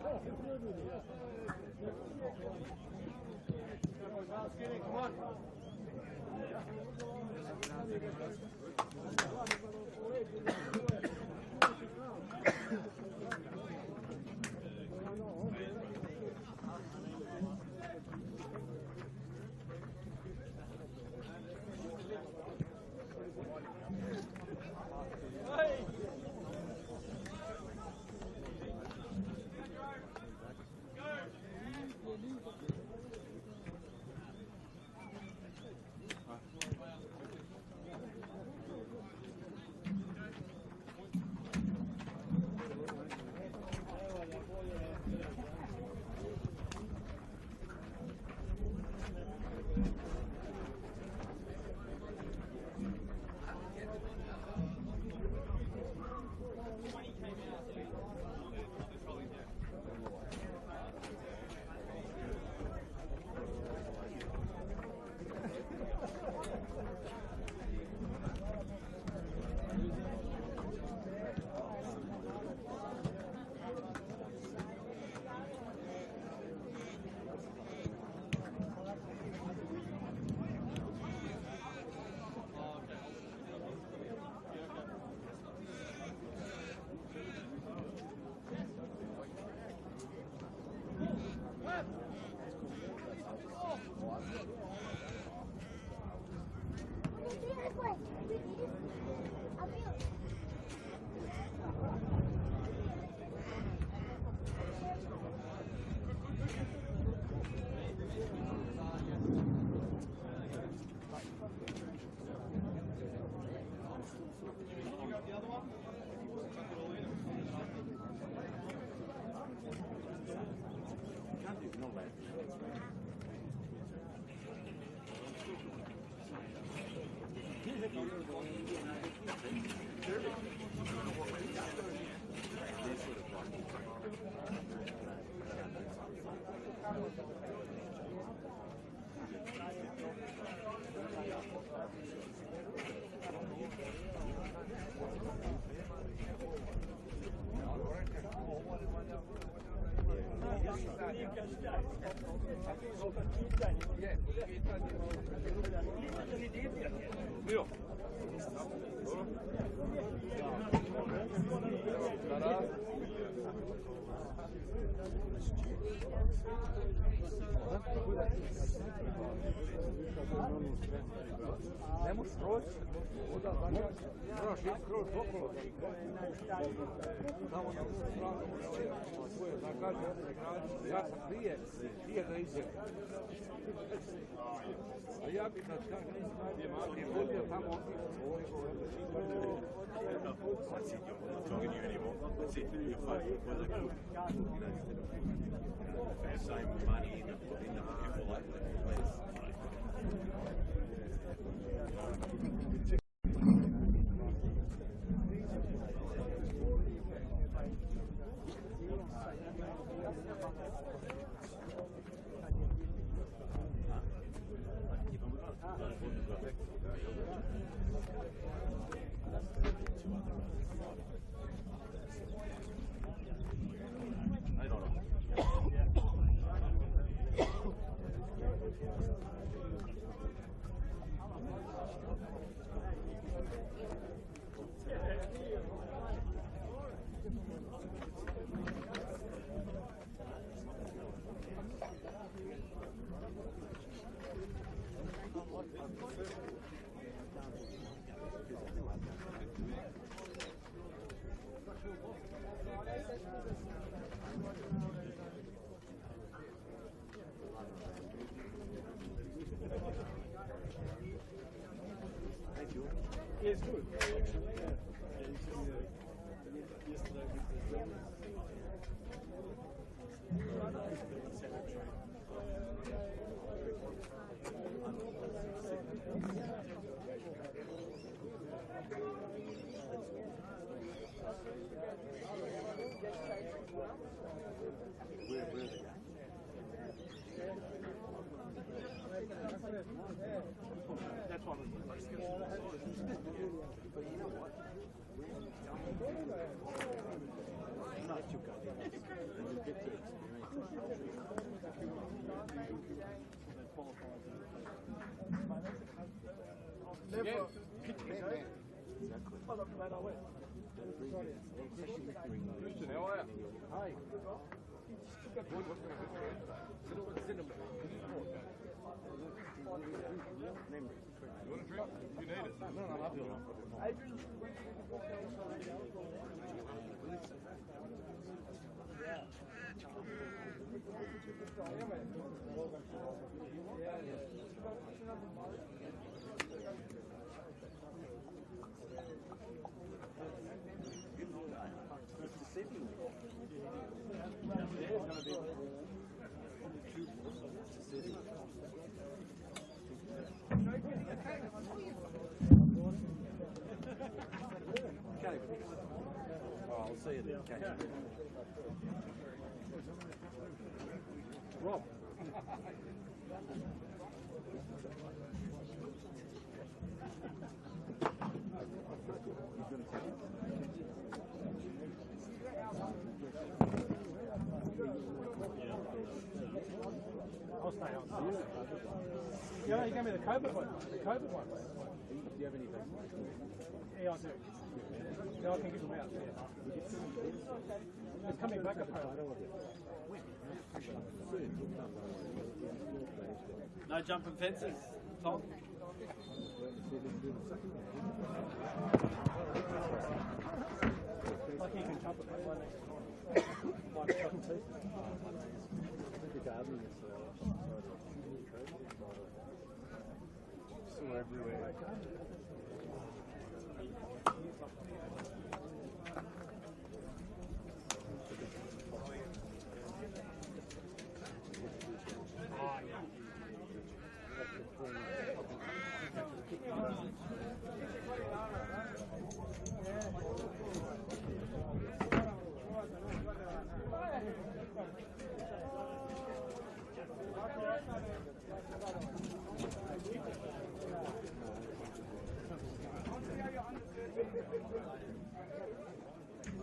Come on. Ne možeš proći, moraš ići kroz okolo. Tamo na stranu, da kaže, ja sam prije da iđem. A ja bih da kažem, je vodio tamo That's it, you're not talking to you anymore. That's it, you're fighting for the group. Same money in the pocket for like the place. It's good. That's one of the most skillful. But you know what? Not too good. And you get to qualifies. Never. Exactly. Christian, how are you? Hi. You want a drink? You need it. No, I'll do it. I'll see you then. Rob. I'll stay on. Yeah, you gave me the COVID one. The COVID one. Do you have any vaccinations? Yeah, I do. Yeah, I can give them out. Yeah. It's coming back apparently. No jumping fences, Tom. Like you can jump it. The garden is still everywhere.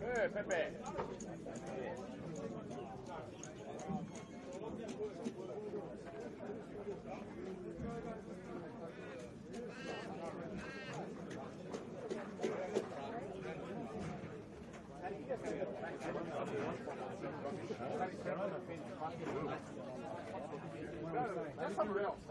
Hey, Pepe. That's something else.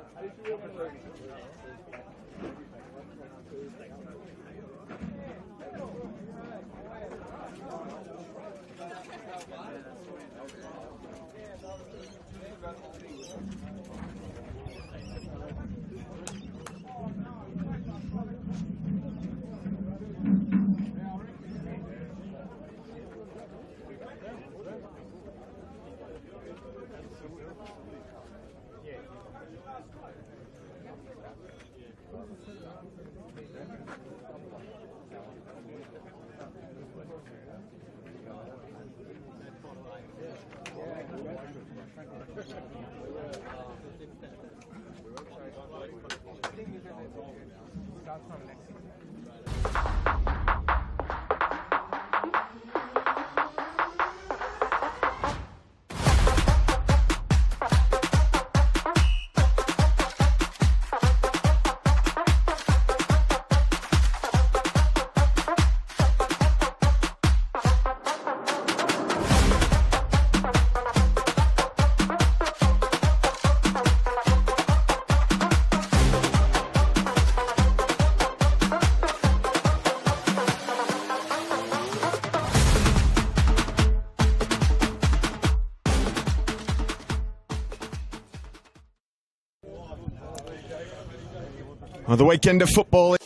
On the weekend of football.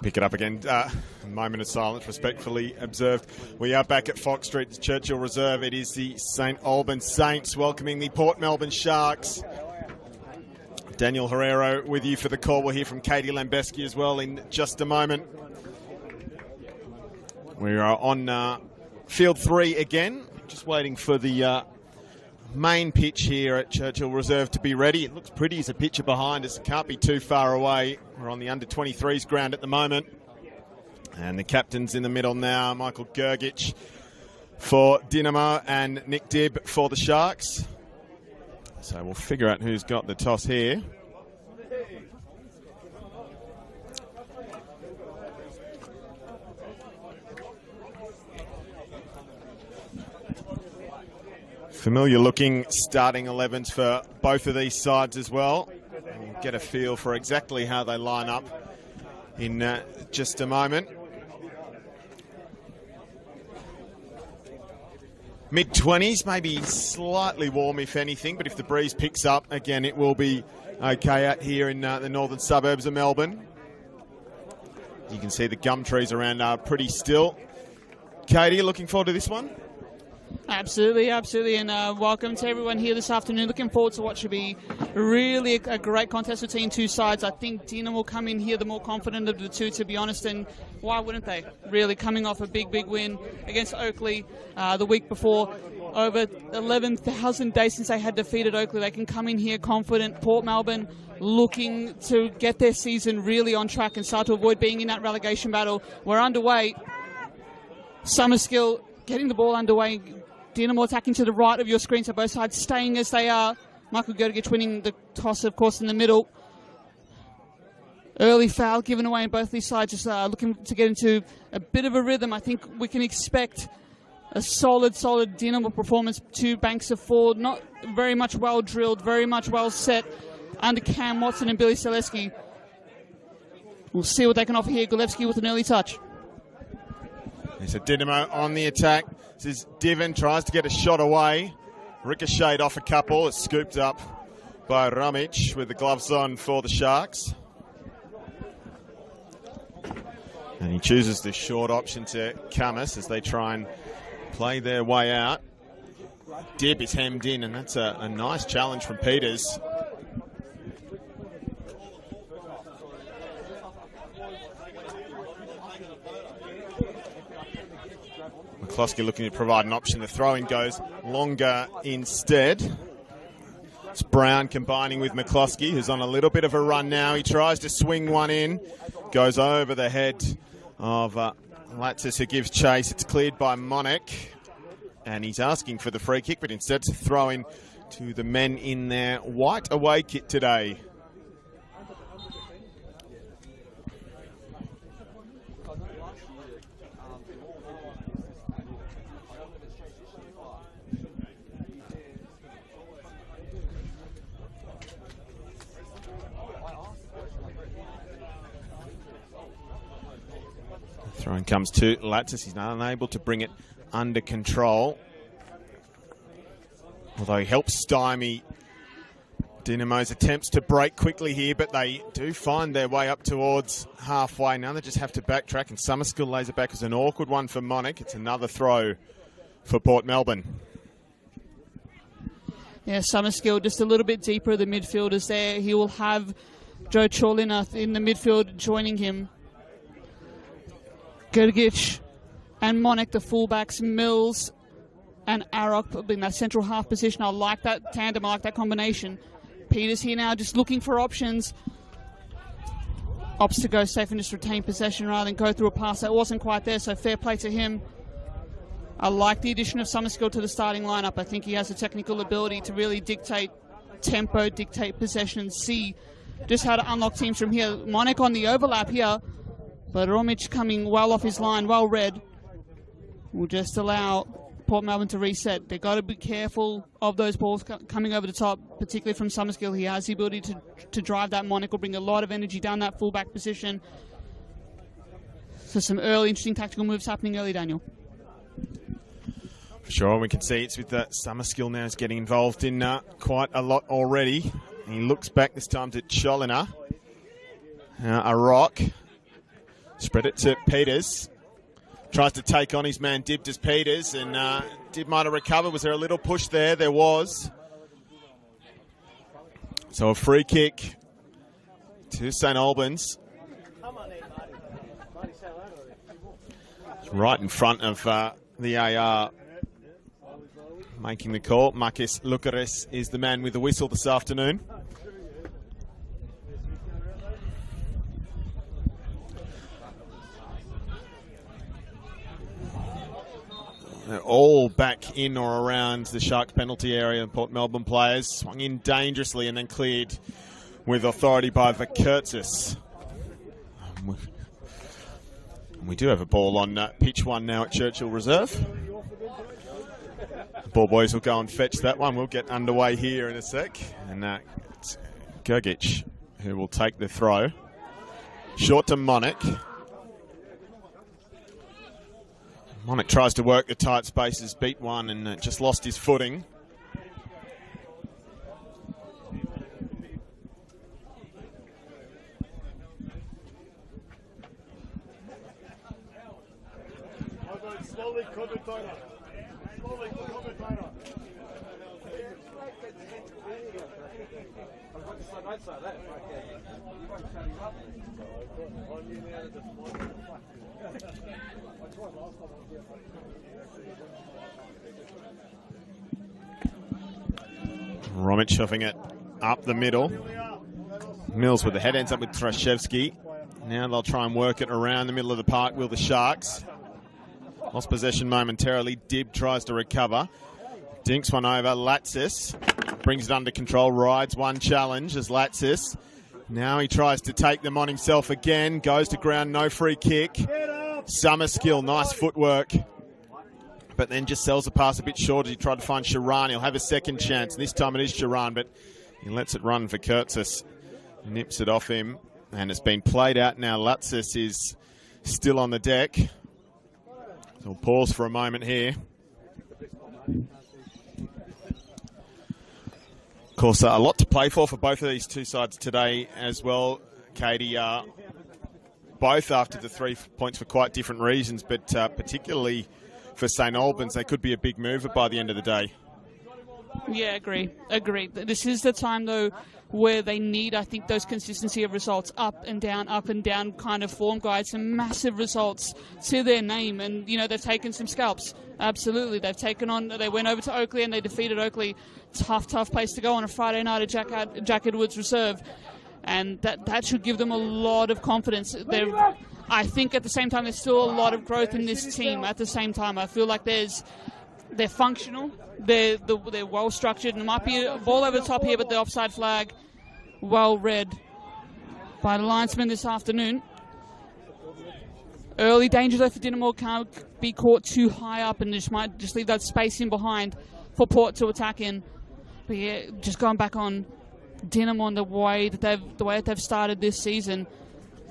Pick it up again. A moment of silence, respectfully observed. We are back at Fox Street, Churchill Reserve. It is the St Albans Saints welcoming the Port Melbourne Sharks. Daniel Herrero with you for the call. We'll hear from Katie Lambeski as well in just a moment. We are on field 3 again, just waiting for the main pitch here at Churchill Reserve to be ready. It looks pretty as a picture behind us. It can't be too far away. We're on the under-23s ground at the moment. And the captain's in the middle now, Michael Gergich for Dynamo and Nick Dibb for the Sharks. So we'll figure out who's got the toss here. Familiar looking starting 11s for both of these sides as well. And we'll get a feel for exactly how they line up in just a moment. Mid-20s, maybe slightly warm if anything, but if the breeze picks up, again, it will be okay out here in the northern suburbs of Melbourne. You can see the gum trees around are pretty still. Katie, looking forward to this one? Absolutely, absolutely, and welcome to everyone here this afternoon. Looking forward to what should be really a great contest between two sides. I think Dynamo will come in here the more confident of the two, to be honest, and why wouldn't they? Really coming off a big win against Oakley the week before. Over 11,000 days since they had defeated Oakley. They can come in here confident. Port Melbourne looking to get their season really on track and start to avoid being in that relegation battle. We're underway. Summerskill getting the ball underway. Dynamo attacking to the right of your screen, so both sides staying as they are. Michael Gergich winning the toss, of course, in the middle. Early foul given away on both these sides, just looking to get into a bit of a rhythm. I think we can expect a solid Dynamo performance. 2 banks of 4, not very much well drilled, very much well set under Cam Watson and Billy Selesky. We'll see what they can offer here. Gulevsky with an early touch. It's a Dynamo on the attack. This is Diven, tries to get a shot away. Ricocheted off a couple. It's scooped up by Ramic with the gloves on for the Sharks. And he chooses the short option to Camus as they try and play their way out. Dibb is hemmed in, and that's a nice challenge from Peters. McCloskey looking to provide an option. The throw-in goes longer instead. It's Brown combining with McCloskey, who's on a little bit of a run now. He tries to swing one in. Goes over the head of Latsis, who gives chase. It's cleared by Monek. And he's asking for the free kick, but instead it's a throw-in to the men in their white away kit today. Throw-in comes to Latsis. He's not unable to bring it under control. Although he helps stymie Dynamo's attempts to break quickly here, but they do find their way up towards halfway. Now they just have to backtrack, and Summerskill lays it back as an awkward one for Monek. It's another throw for Port Melbourne. Yeah, Summerskill just a little bit deeper, the midfielders there. He will have Joe Chorlina in the midfield joining him. Gergich and Monek, the fullbacks, Mills and Arok in that central half position. I like that tandem, I like that combination. Peters here now just looking for options. Opts to go safe and just retain possession rather than go through a pass that wasn't quite there, so fair play to him. I like the addition of Summerskill to the starting lineup. I think he has the technical ability to really dictate tempo, dictate possession, see just how to unlock teams from here. Monek on the overlap here, but Romic coming well off his line, well read. Will just allow Port Melbourne to reset. They've got to be careful of those balls coming over the top, particularly from Summerskill. He has the ability to drive that. Monek will bring a lot of energy down that fullback position. So some early interesting tactical moves happening early, Daniel. For sure, we can see it's with Summerskill now is getting involved in quite a lot already. He looks back this time to Cholina. A rock. Spread it to Peters. Tries to take on his man Dib as Peters, and Dib might have recovered. Was there a little push there? There was. So a free kick to St Albans. Right in front of the AR. Making the call. Marcus Lucares is the man with the whistle this afternoon. They're all back in or around the Sharks penalty area. Port Melbourne players swung in dangerously and then cleared with authority by Vakurtzis. We do have a ball on pitch 1 now at Churchill Reserve. The ball boys will go and fetch that one. We'll get underway here in a sec. And it's Gergic who will take the throw. Short to Monic. Monic tries to work the tight spaces, beat one, and just lost his footing. Slowly, commentator. Slowly, commentator. Romic shoving it up the middle. Mills with the head, ends up with Trashevsky. Now they'll try and work it around the middle of the park, will the Sharks. Lost possession momentarily. Dib tries to recover. Dinks one over. Latsis brings it under control. Rides one challenge as Latsis. Now he tries to take them on himself again. Goes to ground. No free kick. Summer skill. Nice footwork. But then just sells the pass a bit short as he tried to find Sharan. He'll have a second chance. This time it is Sharan, but he lets it run for Kurtzis. Nips it off him. And it's been played out now. Latsis is still on the deck. So we'll pause for a moment here. Of course, a lot to play for both of these two sides today as well, Katie. Both after the 3 points for quite different reasons, but particularly for St Albans, they could be a big mover by the end of the day. Yeah, agree. This is the time, though, where they need, I think, those consistency of results, up and down kind of form guides, some massive results to their name. And, you know, they've taken some scalps. Absolutely. They went over to Oakley and they defeated Oakley. Tough place to go on a Friday night at Jack Edwards Reserve. And that should give them a lot of confidence. I think at the same time, there's still a lot of growth in this team. At the same time, I feel like they're functional, they're well structured, and there might be a ball over the top here, but the offside flag well read by the linesman this afternoon. Early danger though for Dinamo, can't be caught too high up, and might just leave that space in behind for Port to attack in. But yeah, just going back on Dinamo and the way that they've started this season.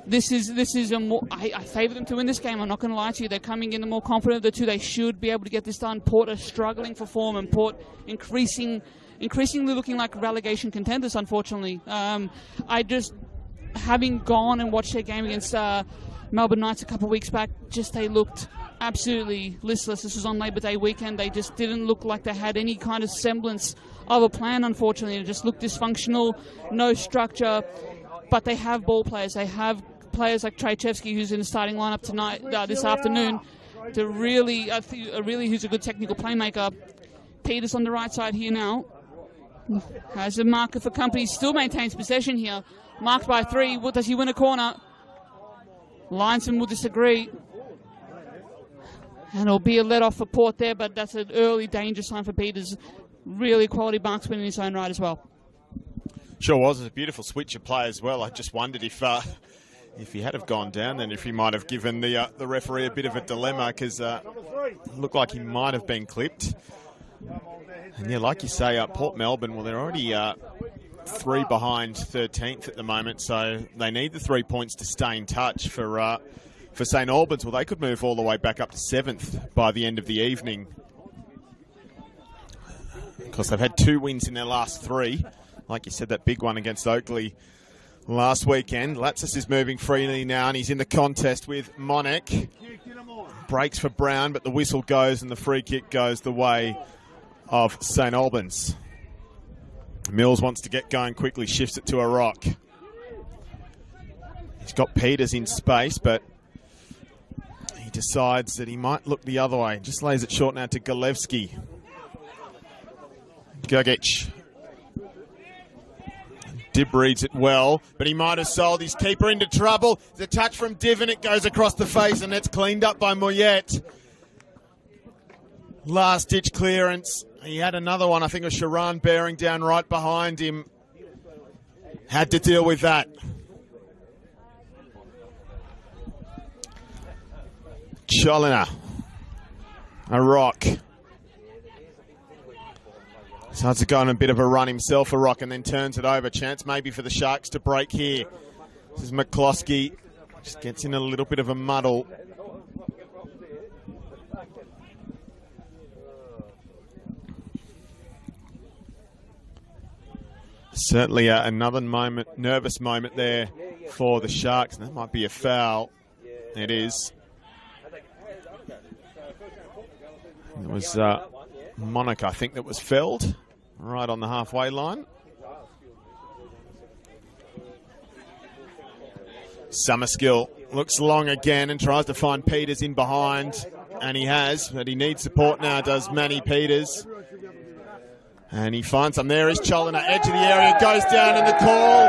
This is a more. I favour them to win this game. I'm not going to lie to you. They're coming in the more confident of the two. They should be able to get this done. Port are struggling for form, and Port increasingly looking like relegation contenders. Unfortunately, having gone and watched their game against Melbourne Knights a couple of weeks back, they looked absolutely listless. This was on Labor Day weekend. They just didn't look like they had any kind of semblance of a plan. Unfortunately, it just looked dysfunctional, no structure. But they have ball players. They have players like Trajchevsky, who's in the starting lineup tonight, this afternoon, who's a good technical playmaker. Peters on the right side here now has a marker for company. Still maintains possession here. Marked by 3. Does he win a corner? Linesman will disagree. And it'll be a let-off for Port there, but that's an early danger sign for Peters. Really quality marksman in his own right as well. Sure was. It was a beautiful switch of play as well. I just wondered if he had have gone down, then if he might have given the referee a bit of a dilemma, because it looked like he might have been clipped. And yeah, like you say, Port Melbourne, well, they're already 3 behind 13th at the moment, so they need the 3 points to stay in touch for St Albans. Well, they could move all the way back up to 7th by the end of the evening. Of course, they've had 2 wins in their last 3. Like you said, that big one against Oakley last weekend. Lapsus is moving freely now, and he's in the contest with Monek. Breaks for Brown, but the whistle goes and the free kick goes the way of St Albans. Mills wants to get going quickly, shifts it to a rock. He's got Peters in space, but he decides that he might look the other way. Just lays it short now to Galevsky. Gogic. Dib reads it well, but he might have sold his keeper into trouble. The touch from Diven, it goes across the face, and it's cleaned up by Moyet. Last-ditch clearance. He had another one, I think it was Sharan bearing down right behind him. Had to deal with that. Cholina. A rock. Starts to go on a bit of a run himself, a rock, and then turns it over. Chance maybe for the Sharks to break here. This is McCloskey. Just gets in a little bit of a muddle. Certainly another moment, nervous moment there for the Sharks. That might be a foul. It is. It was Monaco, I think, that was felled right on the halfway line. Summerskill looks long again and tries to find Peters in behind, and he has, but he needs support now, does Manny Peters. And he finds him. There is Cholina, edge of the area, goes down, and the call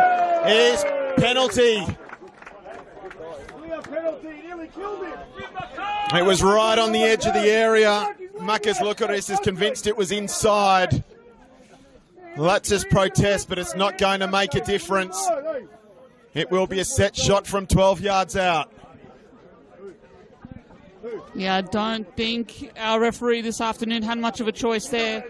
is penalty. It was right on the edge of the area. Marcus Lucaris is convinced it was inside. Lapsus protests, but it's not going to make a difference. It will be a set shot from 12 yards out. Yeah, I don't think our referee this afternoon had much of a choice there.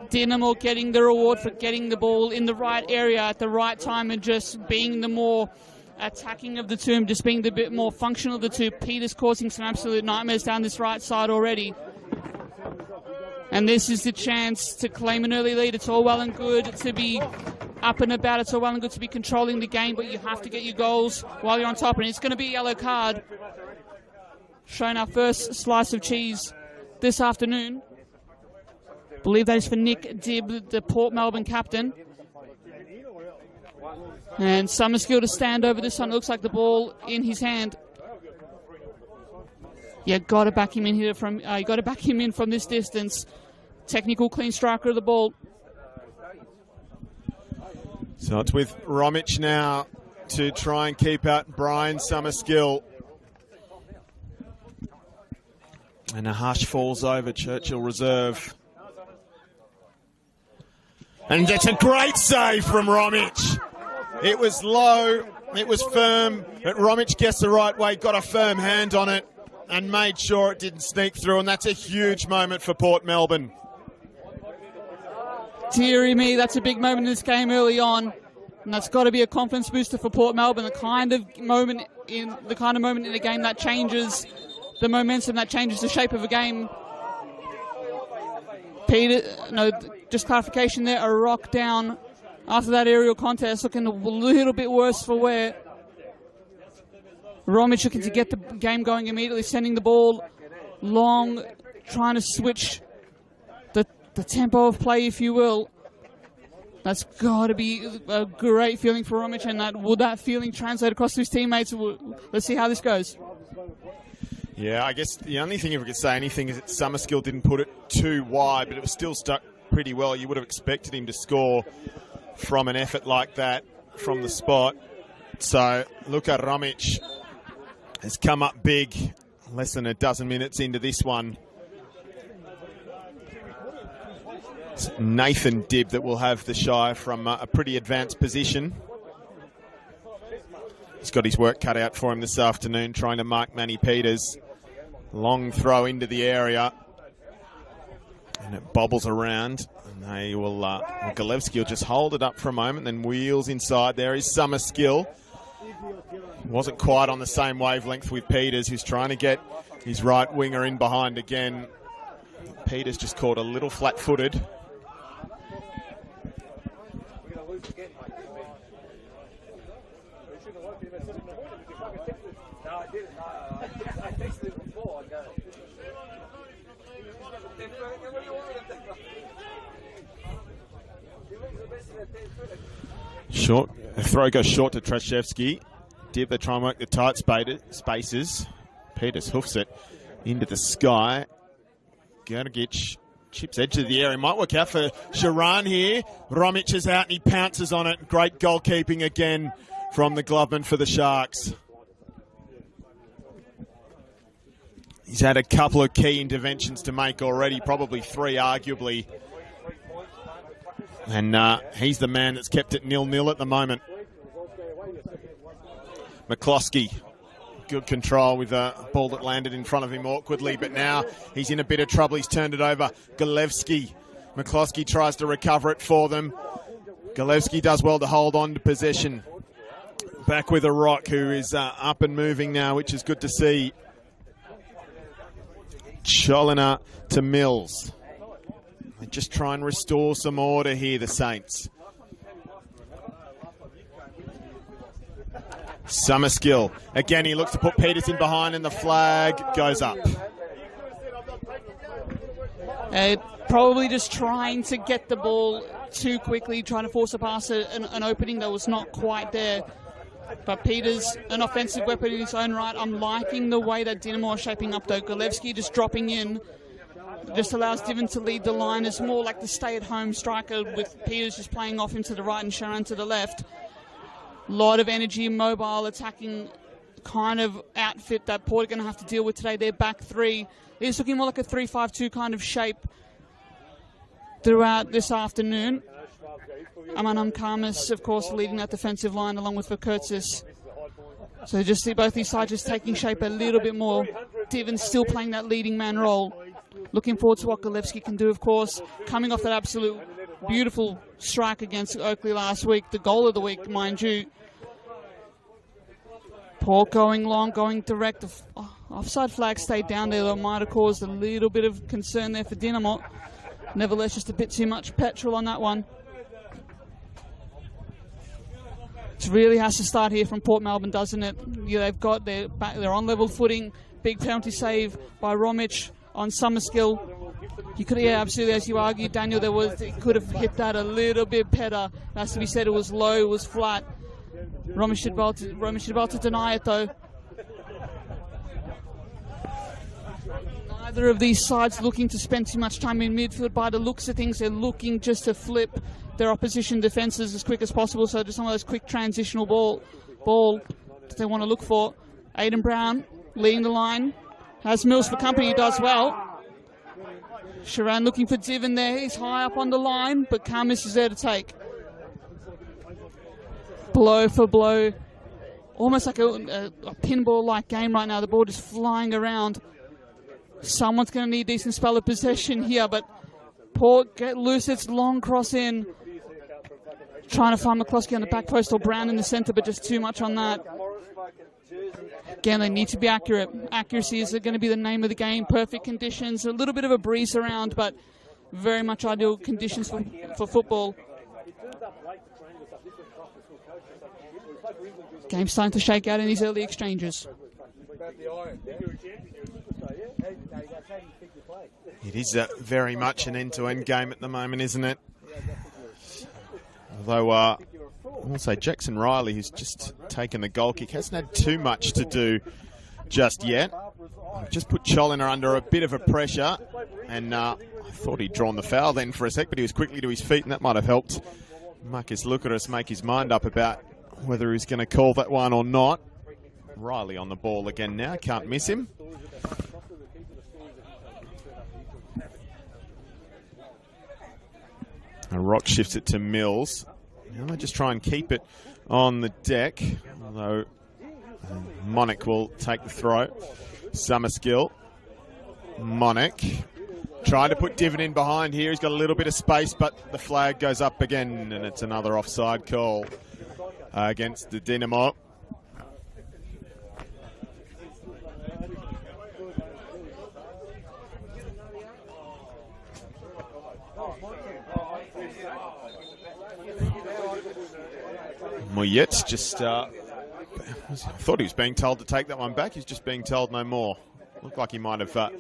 Dinamo getting the reward for getting the ball in the right area at the right time and just being the more attacking of the two, and just being the bit more functional of the two. Peters causing some absolute nightmares down this right side already. And this is the chance to claim an early lead. It's all well and good to be up and about. It's all well and good to be controlling the game, but you have to get your goals while you're on top. And it's going to be a yellow card. Showing our first slice of cheese this afternoon. I believe that is for Nick Dibb, the Port Melbourne captain. And Summerskill to stand over this one. It looks like the ball in his hand. Yeah, got to back him in here from. You got to back him in from this distance. Technical clean striker of the ball. So it's with Romic now to try and keep out Brian Summerskill. And a hush falls over Churchill Reserve. And that's a great save from Romic. It was low, it was firm, but Romic guessed the right way, got a firm hand on it, and made sure it didn't sneak through, and that's a huge moment for Port Melbourne. Deary me, that's a big moment in this game early on, and that's got to be a confidence booster for Port Melbourne. The kind of moment in a game that changes the momentum, that changes the shape of a game. Just clarification there, a rock down after that aerial contest, looking a little bit worse for wear. Romic looking to get the game going immediately, sending the ball long, trying to switch the tempo of play, if you will. That's got to be a great feeling for Romic, and will that feeling translate across to his teammates? Let's see how this goes. Yeah, I guess the only thing, if we could say anything, is that Summerskill didn't put it too wide, but it was still stuck pretty well. You would have expected him to score from an effort like that from the spot. So Luka Romic has come up big, less than a dozen minutes into this one. It's Nathan Dibb that will have the shy from a pretty advanced position. He's got his work cut out for him this afternoon, trying to mark Manny Peters. Long throw into the area. And it bobbles around. And they will, Galevsky will just hold it up for a moment, then wheels inside. There is Summerskill. Wasn't quite on the same wavelength with Peters, who's trying to get his right winger in behind again. Peters just caught a little flat-footed. No, I didn't. I texted him before. I go. What do you want me to think? Short. The throw goes short to Trashevsky. Div, they try and work the tight spaces. Peters hoofs it into the sky. Gergic chips edge of the area. Might work out for Sharan here. Romic is out and he pounces on it. Great goalkeeping again from the gloveman for the Sharks. He's had a couple of key interventions to make already, probably three arguably. And he's the man that's kept it 0-0 at the moment. McCloskey, good control with a ball that landed in front of him awkwardly, but now he's in a bit of trouble. He's turned it over. Golevsky. McCloskey tries to recover it for them. Golevsky does well to hold on to possession. Back with a Rock, who is up and moving now, which is good to see. Cholina to Mills. They just try and restore some order here, the Saints. Summerskill. Again, he looks to put Peterson behind and the flag goes up. Probably just trying to get the ball too quickly, trying to force a pass an opening that was not quite there. But Peters, an offensive weapon in his own right. I'm liking the way that Dinamo are shaping up, though. Golevsky just dropping in just allows Diven to lead the line. It's more like the stay-at-home striker, with Peters just playing off him to the right and Sharon to the left. A lot of energy, mobile, attacking kind of outfit that Port are going to have to deal with today. Their back three is looking more like a 3-5-2 kind of shape throughout this afternoon. Amanam Karmas, of course, leading that defensive line along with Vakurtzis. So just see both these sides just taking shape a little bit more. Diven still playing that leading man role. Looking forward to what Golevsky can do, of course. Coming off that absolute beautiful strike against Oakley last week. The goal of the week, mind you. Port going long, going direct. The offside flag stayed down there. That might have caused a little bit of concern there for Dinamo. Nevertheless, just a bit too much petrol on that one. It really has to start here from Port Melbourne, doesn't it? Yeah, they've got their back, they're on level footing. Big penalty save by Romic on Summerskill. You could, yeah, absolutely, as you argue, Daniel, it could have hit that a little bit better. It has to be said, it was low, it was flat. Romic should be able to deny it, though. Neither of these sides looking to spend too much time in midfield. By the looks of things, they're looking just to flip their opposition defences as quick as possible. So just some of those quick transitional ball that they want to look for. Aiden Brown leading the line. Has Mills for company, does well. Sharan looking for Diven there. He's high up on the line, but Karmas is there to take. Blow for blow. Almost like a pinball-like game right now. The ball just flying around. Someone's going to need a decent spell of possession here, but Port get loose. It's long cross in. Trying to find McCloskey on the back post or Brown in the centre, but just too much on that. Again, they need to be accurate. Accuracy is going to be the name of the game. Perfect conditions, a little bit of a breeze around, but very much ideal conditions for football. Game's starting to shake out in these early exchanges. It is very much an end-to-end game at the moment, isn't it? Although, I'll say Jackson Riley, who's just taken the goal kick, hasn't had too much to do just yet. Just put Cholina under a bit of a pressure, and I thought he'd drawn the foul then for a sec, but he was quickly to his feet, and that might have helped Marcus Lucaris make his mind up about whether he's going to call that one or not. Riley on the ball again now, can't miss him. A Rock shifts it to Mills. Now they just try and keep it on the deck, although Monic will take the throw. Summerskill. Monic trying to put Diven in behind here. He's got a little bit of space, but the flag goes up again, and it's another offside call against the Dinamo. Moyet just I thought he was being told to take that one back. He's just being told no more. Looked like he might have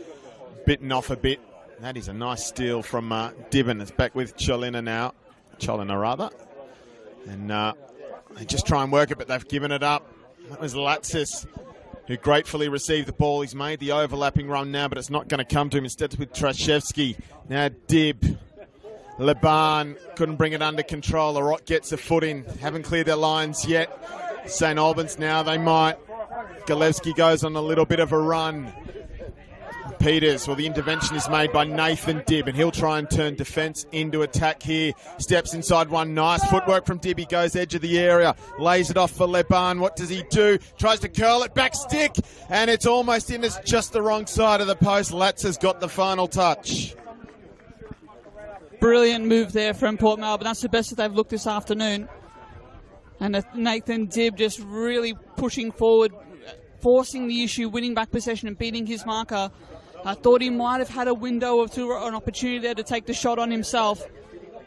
bitten off a bit. That is a nice steal from Dibben. It's back with Cholina now. Cholina, rather. And they just try and work it, but they've given it up. That was Latsis, who gratefully received the ball. He's made the overlapping run now, but it's not going to come to him. Instead, it's with Trashevsky. Now Dib. Leban couldn't bring it under control. The Rock gets a foot in. Haven't cleared their lines yet. St. Albans now, they might. Galevsky goes on a little bit of a run. Peters, well, the intervention is made by Nathan Dibb, and he'll try and turn defence into attack here. Steps inside one, nice footwork from Dibb. He goes edge of the area, lays it off for Leban. What does he do? Tries to curl it, back stick, and it's almost in. It's just the wrong side of the post. Latz has got the final touch. Brilliant move there from Port Melbourne. That's the best that they've looked this afternoon. And Nathan Dibb just really pushing forward, forcing the issue, winning back possession and beating his marker. I thought he might have had a window of an opportunity there to take the shot on himself.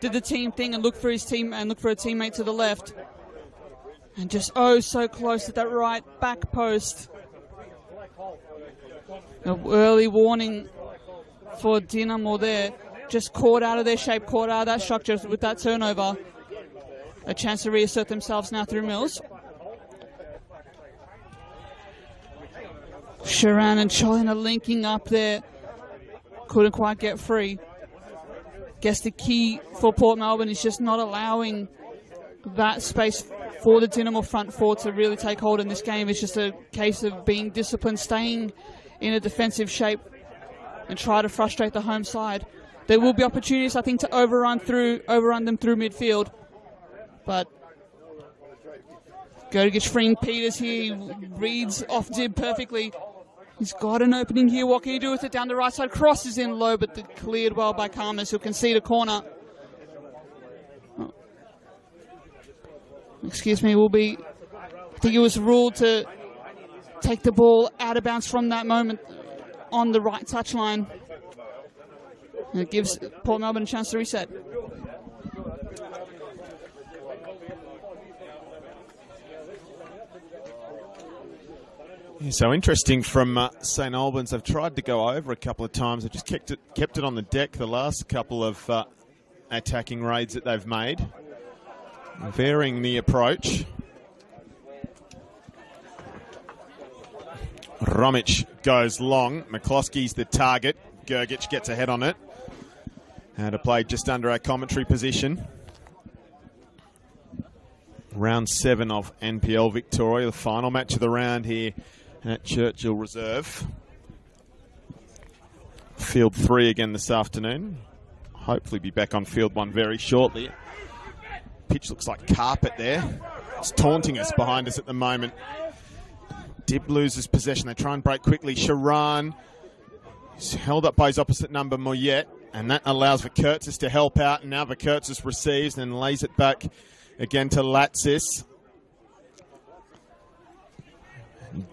Did the team thing and look for his team and look for a teammate to the left. And just so close to that right back post. An early warning for Dinamo there. Just caught out of their shape, caught out of that structure with that turnover. A chance to reassert themselves now through Mills. Sharan and Cholina linking up there. Couldn't quite get free. Guess the key for Port Melbourne is just not allowing that space for the Dinamo front four to really take hold in this game. It's just a case of being disciplined, staying in a defensive shape and try to frustrate the home side. There will be opportunities, I think, to overrun them through midfield. But Gergic freeing Peters here. He reads off Dibb perfectly. He's got an opening here. What can he do with it? Down the right side. Crosses in low, but cleared well by Karmas, who can see the corner. Oh. Excuse me, I think it was ruled to take the ball out of bounds from that moment on the right touchline. And it gives Port Melbourne a chance to reset. So interesting from St. Albans. They've tried to go over a couple of times. They've just kept it on the deck the last couple of attacking raids that they've made. Varying the approach. Romic goes long. McCloskey's the target. Gergic gets ahead on it. And a play just under our commentary position. Round 7 of NPL Victoria, the final match of the round here at Churchill Reserve. Field 3 again this afternoon. Hopefully be back on field 1 very shortly. Pitch looks like carpet there. It's taunting us behind us at the moment. Dibb loses possession. They try and break quickly. Sharan is held up by his opposite number, Moyet, and that allows Vakurtzis to help out. And now Vakurtzis receives and lays it back again to Latsis.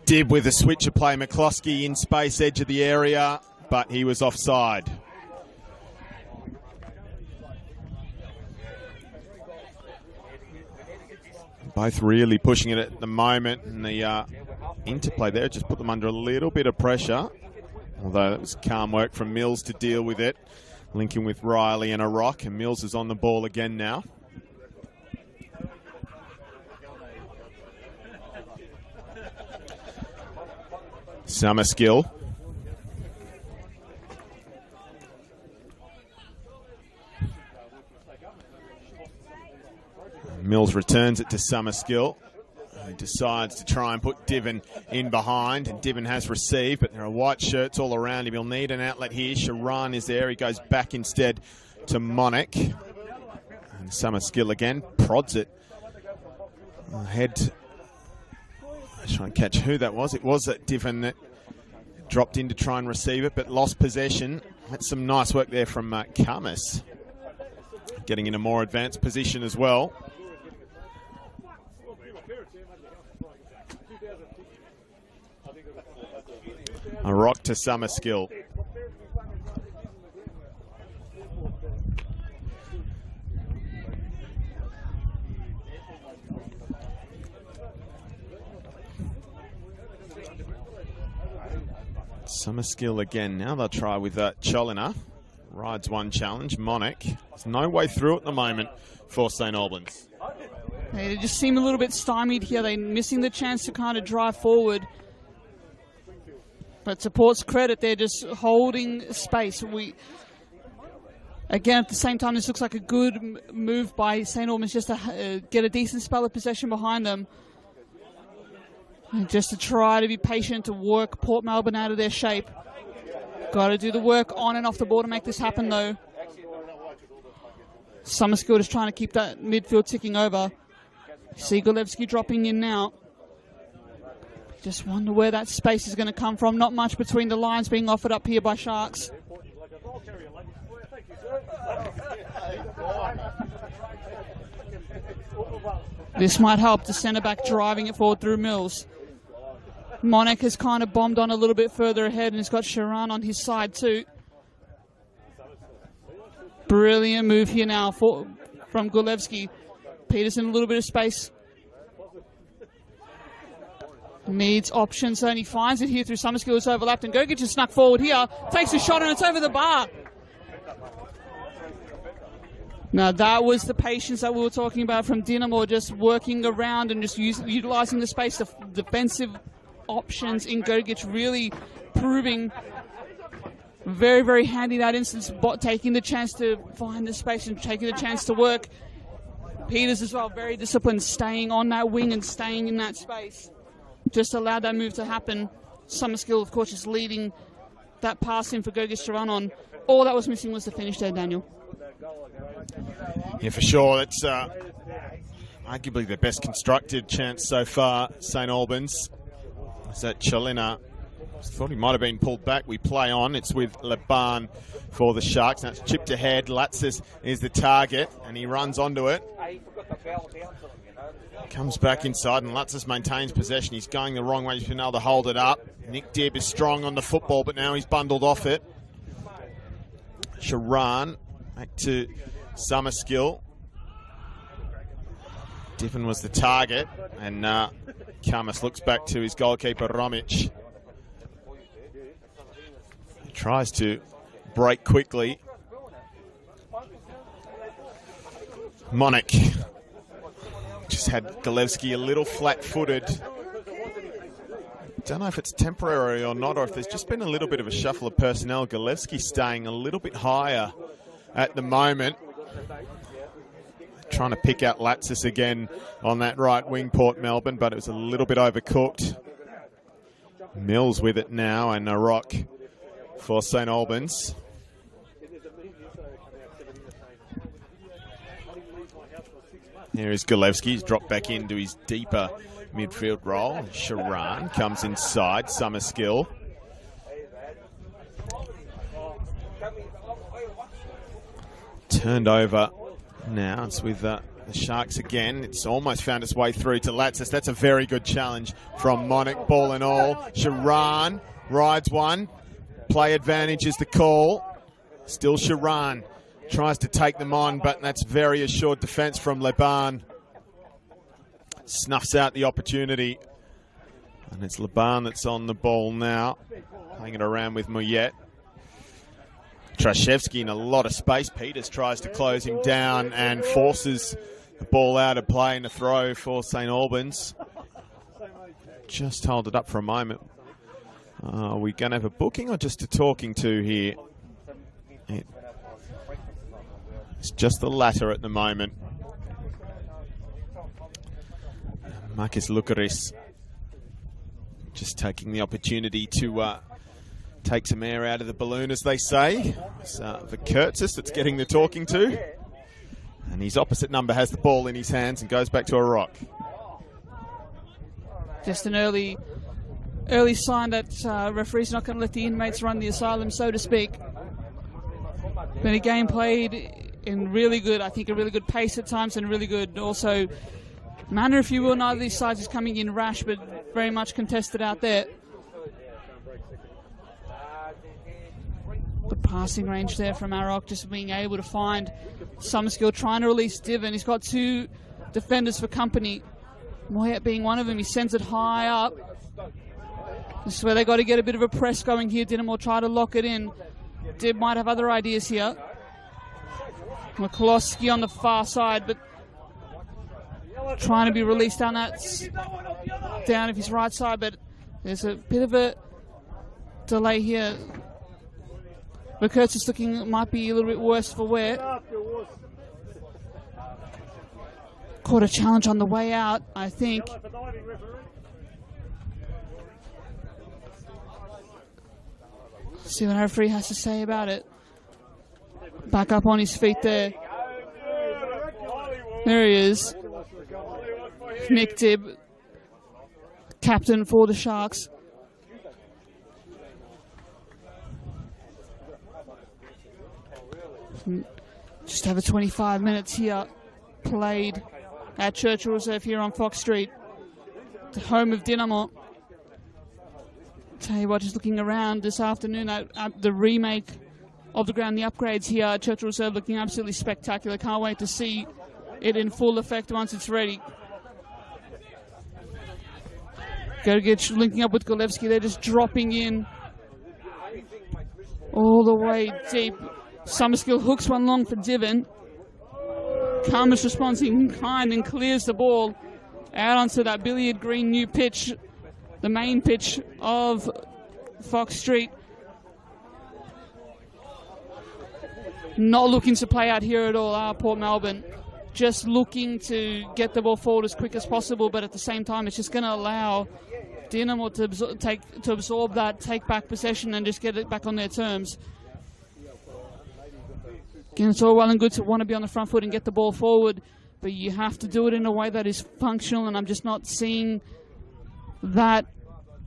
Dibb with a switcher play. McCloskey in space, edge of the area, but he was offside. Both really pushing it at the moment, and the interplay there just put them under a little bit of pressure. Although that was calm work from Mills to deal with it. Linking with Riley and a rock, and Mills is on the ball again now. Summer skill. Mills returns it to Summerskill. He decides to try and put Diven in behind, and Diven has received, but there are white shirts all around him. He'll need an outlet here. Sharan is there. He goes back instead to Monic. And Summerskill again prods it. Ahead. Try and catch who that was. It was that Diven that dropped in to try and receive it, but lost possession. That's some nice work there from Karmas. Getting in a more advanced position as well. A rock to Summerskill. Summerskill again. Now they'll try with Cholina. Rides one challenge. Monic. There's no way through at the moment for St Albans. They just seem a little bit stymied here. They're missing the chance to kind of drive forward. But to Port's credit, they're just holding space. Again, at the same time, this looks like a good move by St Albans just to get a decent spell of possession behind them. And just to try to be patient, to work Port Melbourne out of their shape. Got to do the work on and off the ball to make this happen, though. Summerskill just trying to keep that midfield ticking over. See Golevsky dropping in now. Just wonder where that space is going to come from. Not much between the lines being offered up here by Sharks. This might help the centre back driving it forward through Mills. Monic has kind of bombed on a little bit further ahead and he's got Sharan on his side too. Brilliant move here now from Golevsky. Peterson a little bit of space. Needs options and he finds it here through Summerskill. It's overlapped and Gogic has snuck forward here. Takes a shot and it's over the bar. Now that was the patience that we were talking about from Dinamo, just working around and just utilising the space. The defensive options in Gogic really proving very, very handy in that instance, taking the chance to find the space and taking the chance to work. Peters as well, very disciplined, staying on that wing and staying in that space. Just allowed that move to happen. Summerskill, of course, just leading that pass in for Gogic to run on. All that was missing was the finish there, Daniel. Yeah, for sure. That's arguably the best constructed chance so far, St Albans. Is that Cholina? Thought he might have been pulled back. We play on. It's with Leban for the Sharks. Now it's chipped ahead. Latzis is the target, and he runs onto it. Comes back inside, and Latzis maintains possession. He's going the wrong way. He's been able to hold it up. Nick Dibb is strong on the football, but now he's bundled off it. Sharan back to Summerskill. Diffin was the target, and Kamas looks back to his goalkeeper, Romic. He tries to break quickly. Monic just had Golevsky a little flat-footed. Don't know if it's temporary or not, or if there's just been a little bit of a shuffle of personnel. Golevsky staying a little bit higher at the moment. Trying to pick out Latzis again on that right wing, Port Melbourne, but it was a little bit overcooked. Mills with it now, and a rock for St Albans. Here is Golevsky. He's dropped back into his deeper midfield role. Sharan comes inside. Summerskill. Turned over now. It's with the Sharks again. It's almost found its way through to Latzis. That's a very good challenge from Monic, ball and all. Sharan rides one. Play advantage is the call. Still Sharan. Tries to take them on, but that's very assured defence from Leban. Snuffs out the opportunity. And it's Leban that's on the ball now. Playing it around with Muyet. Trashevsky in a lot of space. Peters tries to close him down and forces the ball out of play in a throw for St Albans. Just hold it up for a moment. Are we going to have a booking or just a talking to here? It's just the latter at the moment. Marcus Lucaris just taking the opportunity to take some air out of the balloon, as they say. It's Verkurtzis that's getting the talking to. And his opposite number has the ball in his hands and goes back to a rock. Just an early sign that referee's not going to let the inmates run the asylum, so to speak. Been a game played in really good, I think a really good pace at times, and really good also manner, if you will. Neither of these sides is coming in rash, but very much contested out there. The passing range there from Arok, just being able to find Summerskill, trying to release Diven. He's got two defenders for company. Moyet being one of them. He sends it high up. This is where they got to get a bit of a press going here. Dynamo try to lock it in. Dib might have other ideas here. McCloskey on the far side, but trying to be released down of his right side, but there's a bit of a delay here. But Curtis looking might be a little bit worse for wear. Caught a challenge on the way out, I think. See what our referee has to say about it. Back up on his feet there. There he is. Nick Dibb, captain for the Sharks. Just over 25 minutes here played at Churchill Reserve here on Fox Street, the home of Dynamo. Tell you what, just looking around this afternoon at the remake of the ground, the upgrades here at Churchill Reserve looking absolutely spectacular. Can't wait to see it in full effect once it's ready. Gergic linking up with Golevsky. They're just dropping in all the way deep. Summerskill hooks one long for Diven. Karmas responds in kind and clears the ball out onto that billiard green new pitch, the main pitch of Fox Street. Not looking to play out here at all, Port Melbourne. Just looking to get the ball forward as quick as possible, but at the same time, it's just going to allow Dynamo to absorb that, take back possession, and just get it back on their terms. Again, it's all well and good to want to be on the front foot and get the ball forward, but you have to do it in a way that is functional, and I'm just not seeing that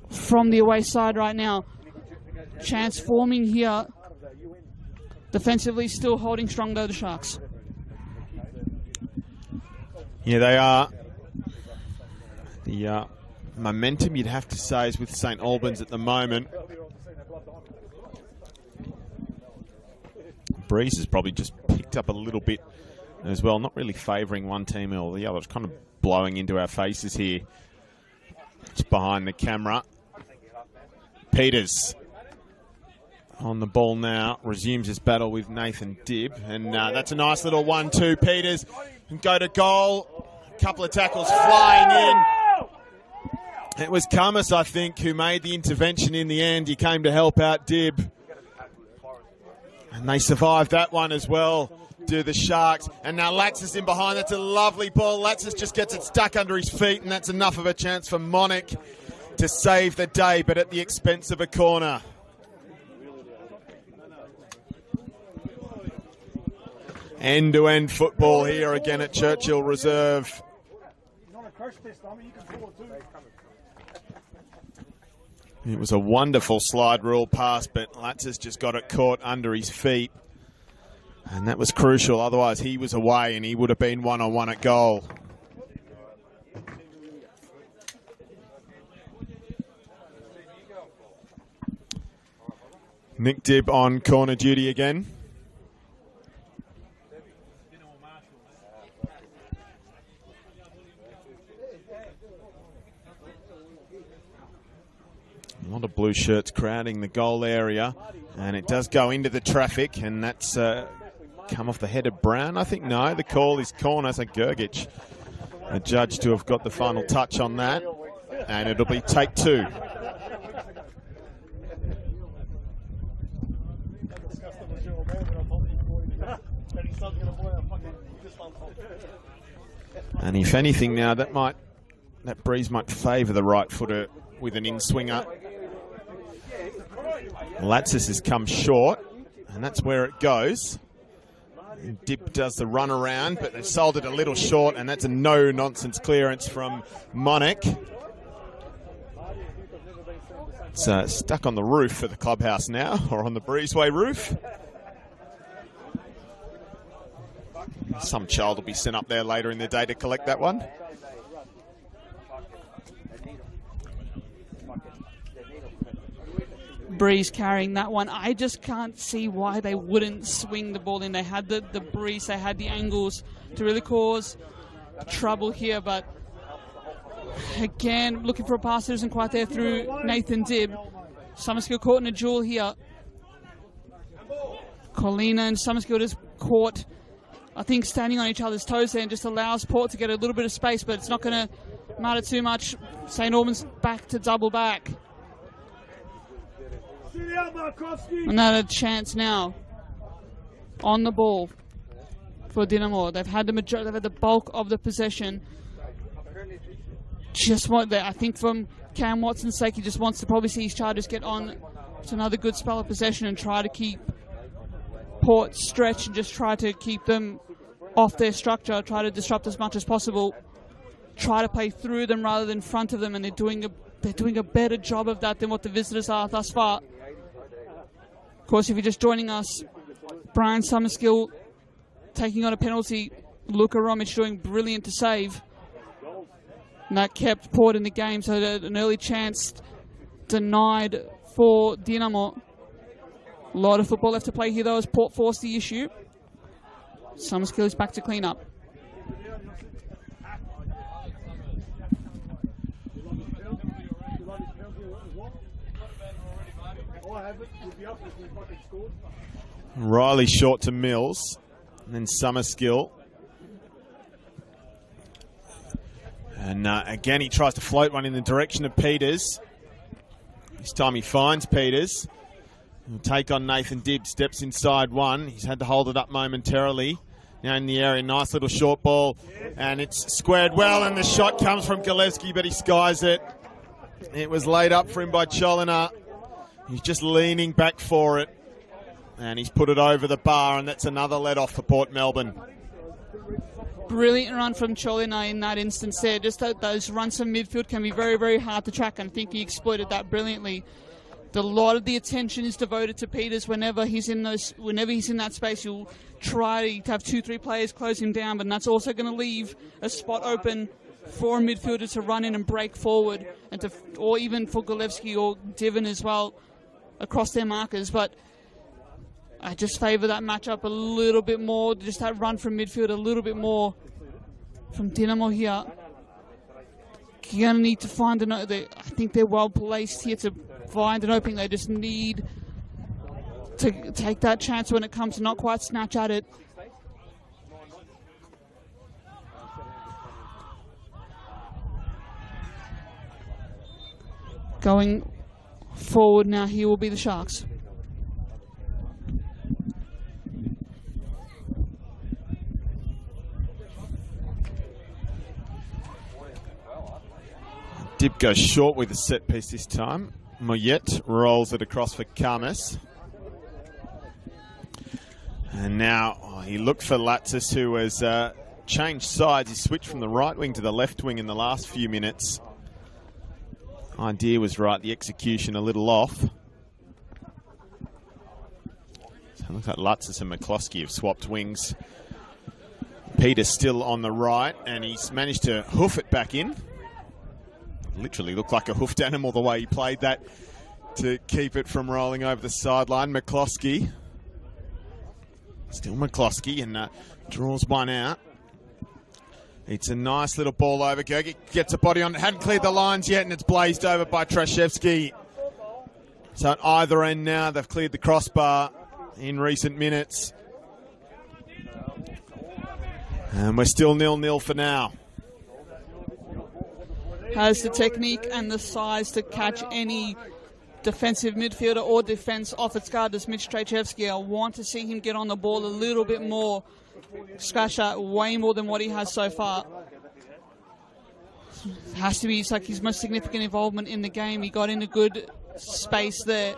from the away side right now. Chance forming here. Defensively, still holding strong though, the Sharks. Yeah, they are. The momentum, you'd have to say, is with St Albans at the moment. Breeze has probably just picked up a little bit as well, not really favouring one team or the other. It's kind of blowing into our faces here. It's behind the camera. Peters on the ball now, resumes his battle with Nathan Dibb, and that's a nice little 1-2. Peters can go to goal. A couple of tackles flying in. It was Karmas, I think, who made the intervention in the end. He came to help out Dibb. And they survived that one as well, do the Sharks. And now Laxis in behind. That's a lovely ball. Laxis just gets it stuck under his feet, and that's enough of a chance for Monic to save the day, but at the expense of a corner. End-to-end football here again at Churchill Reserve. It was a wonderful slide rule pass, but Latzis just got it caught under his feet. And that was crucial, otherwise he was away and he would have been one-on-one at goal. Nick Dibb on corner duty again. A lot of blue shirts crowding the goal area, and it does go into the traffic, and that's come off the head of Brown, I think. No, the call is corner, so Gergic, a judge to have got the final touch on that, and it'll be take two. And if anything now, that breeze might favour the right footer with an in-swinger. Latsis has come short, and that's where it goes. Dip does the run around, but they've sold it a little short, and that's a no-nonsense clearance from Monic. It's stuck on the roof for the clubhouse now, or on the breezeway roof. Some child will be sent up there later in the day to collect that one. Breeze carrying that one. I just can't see why they wouldn't swing the ball in. They had the breeze, they had the angles to really cause trouble here, but Again, looking for a pass that isn't quite there through Nathan Dibb. Summerskill caught in a duel here. Colina and Summerskill just caught, I think, standing on each other's toes there, and just allows Port to get a little bit of space, but it's not going to matter too much. St. Albans back to double back. Another chance now on the ball for Dinamo. They've had the bulk of the possession. Just want that. I think from Cam Watson's sake, he just wants to probably see his Chargers get on to another good spell of possession and try to keep Port stretch and just try to keep them off their structure, try to disrupt as much as possible, try to play through them rather than front of them, and they're doing a better job of that than what the visitors are thus far. Of course, if you're just joining us, Brian Summerskill taking on a penalty, Luka Romic doing brilliant to save. And that kept Port in the game, so an early chance denied for Dinamo. A lot of football left to play here, though, as Port forced the issue. Summerskill is back to clean up. Riley short to Mills, and then Summerskill. And again, he tries to float one in the direction of Peters. This time he finds Peters. He'll take on Nathan Dibb, steps inside one. He's had to hold it up momentarily. Now in the area, nice little short ball. And it's squared well, and the shot comes from Galevsky, but he skies it. It was laid up for him by Cholina. He's just leaning back for it. And he's put it over the bar, and that's another let off for Port Melbourne. Brilliant run from Cholina in that instance there. Just those runs from midfield can be very, very hard to track, and I think he exploited that brilliantly. A lot of the attention is devoted to Peters whenever he's in that space. You'll try to have 2-3 players close him down, but that's also going to leave a spot open for a midfielder to run in and break forward, and or even for Galevsky or Diven as well across their markers. But I just favour that matchup a little bit more, just that run from midfield a little bit more from Dinamo here. You're going to need to find I think they're well placed here to find an opening. They just need to take that chance when it comes to not quite snatch at it. Going forward now, here will be the Sharks. Dip goes short with a set piece this time. Moyet rolls it across for Kamis. And now he looked for Latsis, who has changed sides. He switched from the right wing to the left wing in the last few minutes. Idea was right, the execution a little off. So it looks like Latsis and McCloskey have swapped wings. Peter's still on the right, and he's managed to hoof it back in. Literally looked like a hoofed animal the way he played that to keep it from rolling over the sideline. McCloskey. Still McCloskey, and draws one out. It's a nice little ball over. Gergic gets a body on it. Hadn't cleared the lines yet, and it's blazed over by Trashevsky. So at either end now, they've cleared the crossbar in recent minutes. And we're still 0-0 for now. Has the technique and the size to catch any defensive midfielder or defense off its guard as Mitch Trachevsky. I want to see him get on the ball a little bit more, scratch out way more than what he has so far. It has to be like his most significant involvement in the game. He got in a good space there.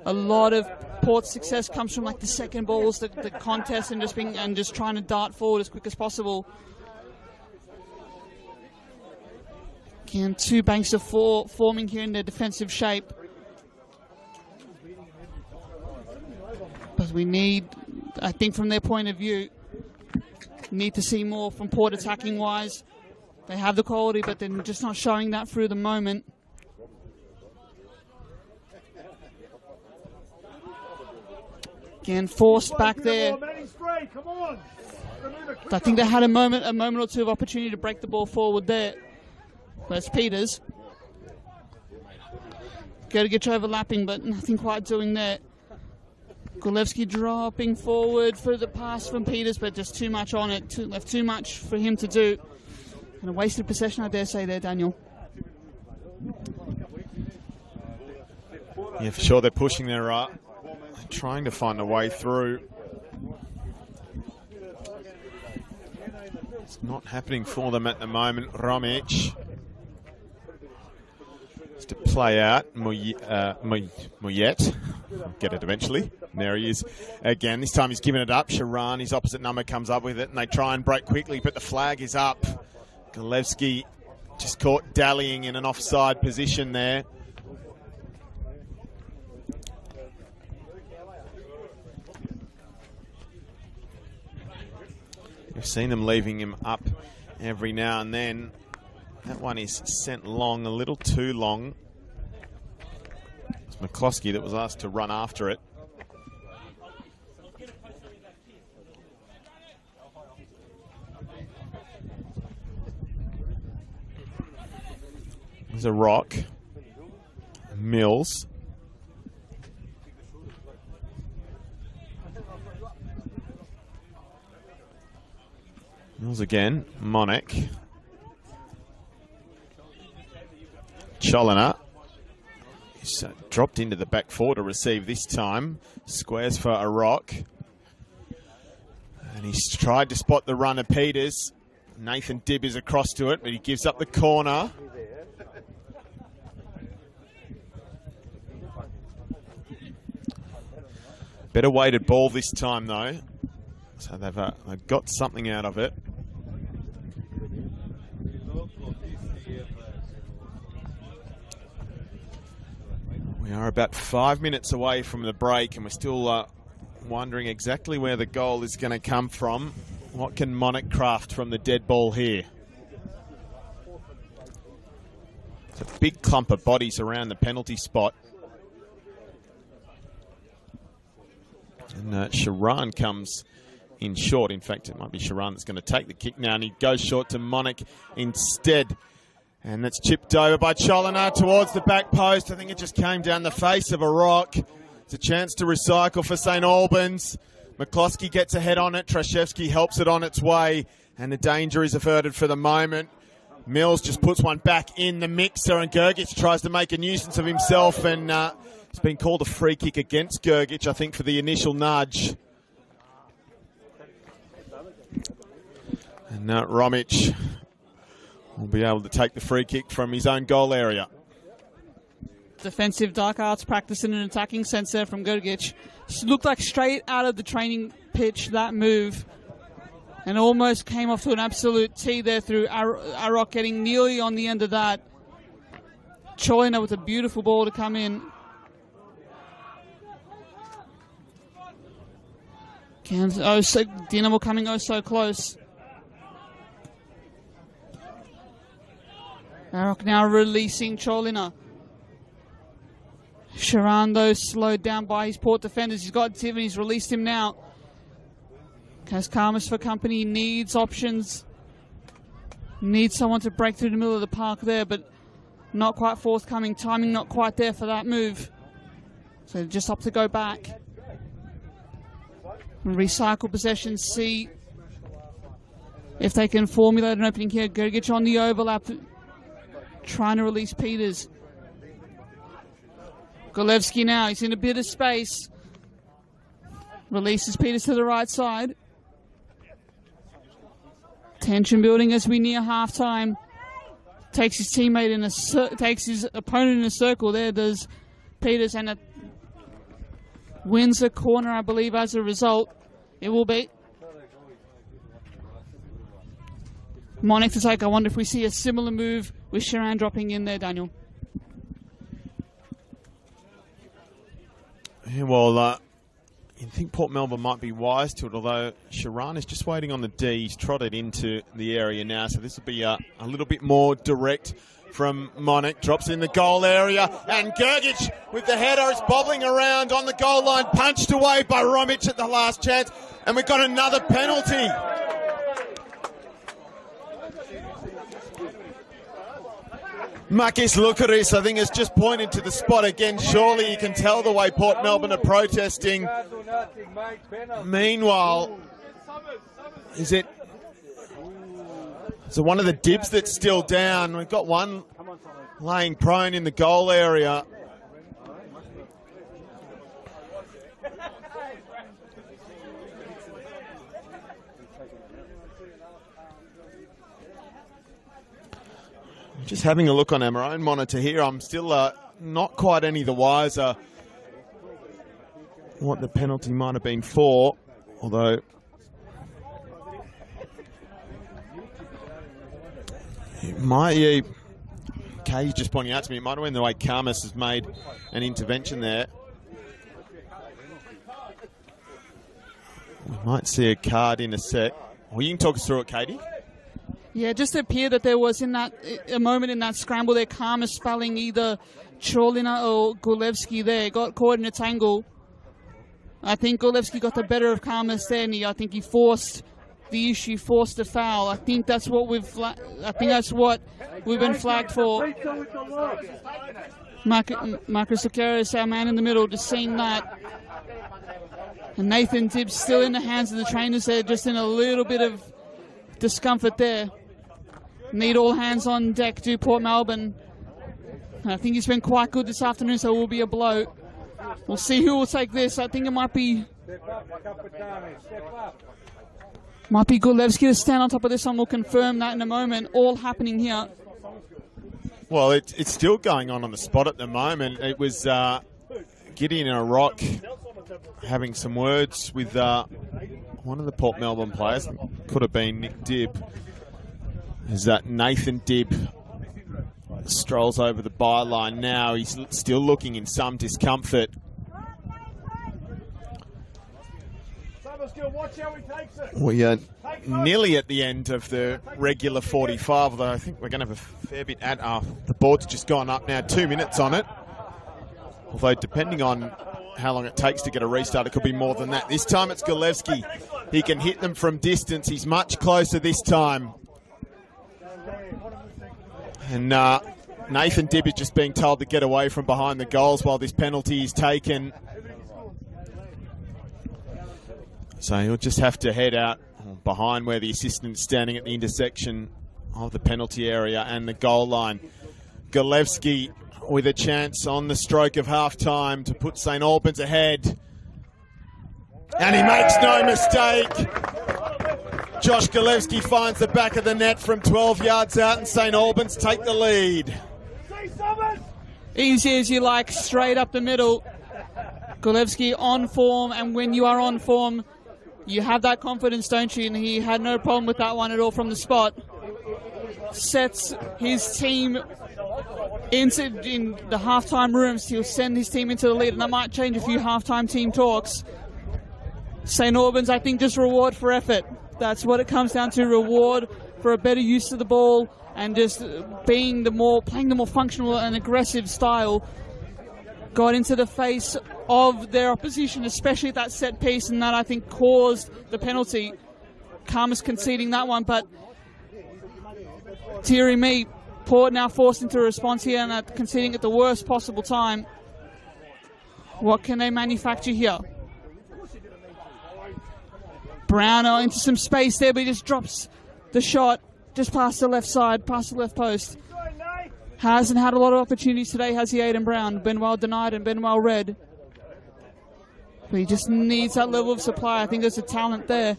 A lot of Port's success comes from like the second balls, the contest, and just trying to dart forward as quick as possible. Again, two banks of four forming here in their defensive shape. But we need, I think from their point of view, need to see more from Port attacking wise. They have the quality, but they're just not showing that through the moment. Again, forced back there. I think they had a moment or two of opportunity to break the ball forward there. There's Peters. Gergic overlapping, but nothing quite doing there. Golevsky dropping forward for the pass from Peters, but just too much on it. Left too much for him to do. And a wasted possession, I dare say there, Daniel. Yeah, for sure. They're pushing their trying to find a way through. It's not happening for them at the moment. Romic is to play out. Muyet. Get it eventually. And there he is again. This time he's given it up. Sharan, his opposite number, comes up with it, and they try and break quickly, but the flag is up. Golevsky just caught dallying in an offside position there. We've seen them leaving him up every now and then. That one is sent long, a little too long. It's McCloskey that was asked to run after it. There's a rock. Mills. Mills again. Monek. Cholina. He's dropped into the back four to receive this time. Squares for a rock. And he's tried to spot the runner, Peters. Nathan Dibb is across to it, but he gives up the corner. Better weighted ball this time, though. So they've got something out of it. We are about 5 minutes away from the break, and we're still wondering exactly where the goal is going to come from. What can Monek craft from the dead ball here? It's a big clump of bodies around the penalty spot. And Sharan comes in short. In fact, it might be Sharan that's going to take the kick now, and he goes short to Monek instead. And that's chipped over by Cholina towards the back post. I think it just came down the face of a rock. It's a chance to recycle for St Albans. McCloskey gets a head on it. Trashevsky helps it on its way, and the danger is averted for the moment. Mills just puts one back in the mixer, and Gergic tries to make a nuisance of himself, and it's been called a free kick against Gergic, I think, for the initial nudge. And Romic will be able to take the free kick from his own goal area. Defensive dark arts practice in an attacking sense there from Gergic. Looked like straight out of the training pitch, that move. And almost came off to an absolute tee there through Arok, getting nearly on the end of that. Cholina with a beautiful ball to come in. Dinamo coming oh so close. Arok now releasing Cholina. Sharan, though, slowed down by his Port defenders. He's got Tiven, he's released him now. Kaskamas for company, needs options. Needs someone to break through the middle of the park there, but not quite forthcoming. Timing not quite there for that move. So just opt to go back. And recycle possession, see if they can formulate an opening here. Gergic on the overlap, trying to release Peters. Golevsky now, he's in a bit of space. Releases Peters to the right side. Tension building as we near halftime. Takes his teammate in takes his opponent in a circle. There does Peters, and wins the corner, I believe, as a result. It will be Monek to take. I wonder if we see a similar move with Sharan dropping in there, Daniel. Yeah, well, you'd think Port Melbourne might be wise to it, although Sharan is just waiting on the D. He's trotted into the area now, so this will be a little bit more direct from Monek. Drops in the goal area, and Gergic with the header is bobbling around on the goal line, punched away by Romic at the last chance, and we've got another penalty. Makis Lukaris, I think, has just pointed to the spot again. Surely you can tell the way Port Melbourne are protesting. Meanwhile, is it one of the dibs that's still down? We've got one laying prone in the goal area. Just having a look on our own monitor here, I'm still not quite any the wiser what the penalty might have been for, although it might, Katie's just pointing out to me, it might have been the way Karmas has made an intervention there. We might see a card in a sec. Well, you can talk us through it, Katie. Yeah, just appeared that there was a moment in that scramble there, Karma spelling either Cholina or Gulevsky there, got caught in a tangle. I think Gulevsky got the better of Karmas there, and he forced the issue, forced the foul. I think that's what we've been flagged for. Marcus Lucaris, our man in the middle, just seeing that. And Nathan Dibbs still in the hands of the trainers there, just in a little bit of discomfort there. Need all hands on deck, do Port Melbourne. I think he's been quite good this afternoon, so it will be a blow. We'll see who will take this. I think it might be Gulevsky to stand on top of this one. We'll confirm that in a moment. All happening here. Well, it's still going on the spot at the moment. It was Gideon and a Rock having some words with one of the Port Melbourne players. Could have been Nick Dibb. Is that Nathan Dibb strolls over the byline now. He's still looking in some discomfort. We are nearly at the end of the regular 45, although I think we're going to have a fair bit at the board's just gone up now, 2 minutes on it. Although depending on how long it takes to get a restart, it could be more than that. This time it's Gulevsky. He can hit them from distance. He's much closer this time. And Nathan Dibb is just being told to get away from behind the goals while this penalty is taken. So he'll just have to head out behind where the assistant's standing at the intersection of the penalty area and the goal line. Gulevsky with a chance on the stroke of half-time to put St Albans ahead. And he makes no mistake. Josh Gulevsky finds the back of the net from 12 yards out, and St Albans take the lead. Easy as you like, straight up the middle. Gulevsky on form, and when you are on form, you have that confidence, don't you? And he had no problem with that one at all from the spot. Sets his team in the halftime rooms. He'll send his team into the lead, and that might change a few halftime team talks. St Albans, I think, just reward for effort. That's what it comes down to, reward for a better use of the ball and just playing the more functional and aggressive style. Got into the face of their opposition, especially at that set piece, and that, I think, caused the penalty. Karmas conceding that one, but dearie me, Port now forced into a response here and conceding at the worst possible time. What can they manufacture here? Browner into some space there, but he just drops the shot just past the left side, past the left post. Hasn't had a lot of opportunities today, has he, Aiden Brown? Been well denied and been well read. But he just needs that level of supply. I think there's a talent there.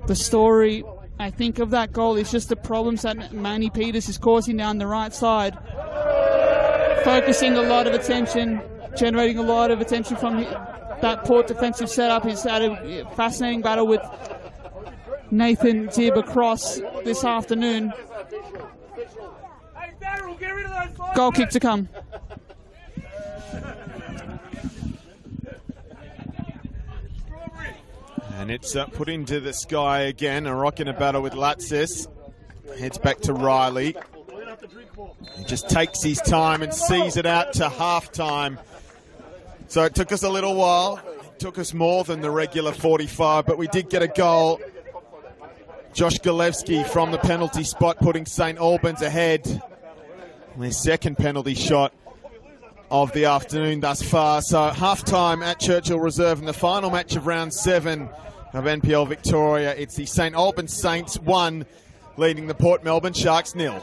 The story, I think, of that goal is just the problems that Manny Peters is causing down the right side. Focusing a lot of attention, generating a lot of attention from that Port defensive setup. He's had a fascinating battle with Nathan Dibb across this afternoon. Goal kick to come. And it's put into the sky again. A rock in a battle with Latsis. Heads back to Riley. He just takes his time and sees it out to half-time. So it took us a little while. It took us more than the regular 45, but we did get a goal Josh Galevsky from the penalty spot, putting St Albans ahead. Their second penalty shot of the afternoon thus far. So half-time at Churchill Reserve in the final match of round 7 of NPL Victoria. It's the St Albans Saints 1, leading the Port Melbourne Sharks 0.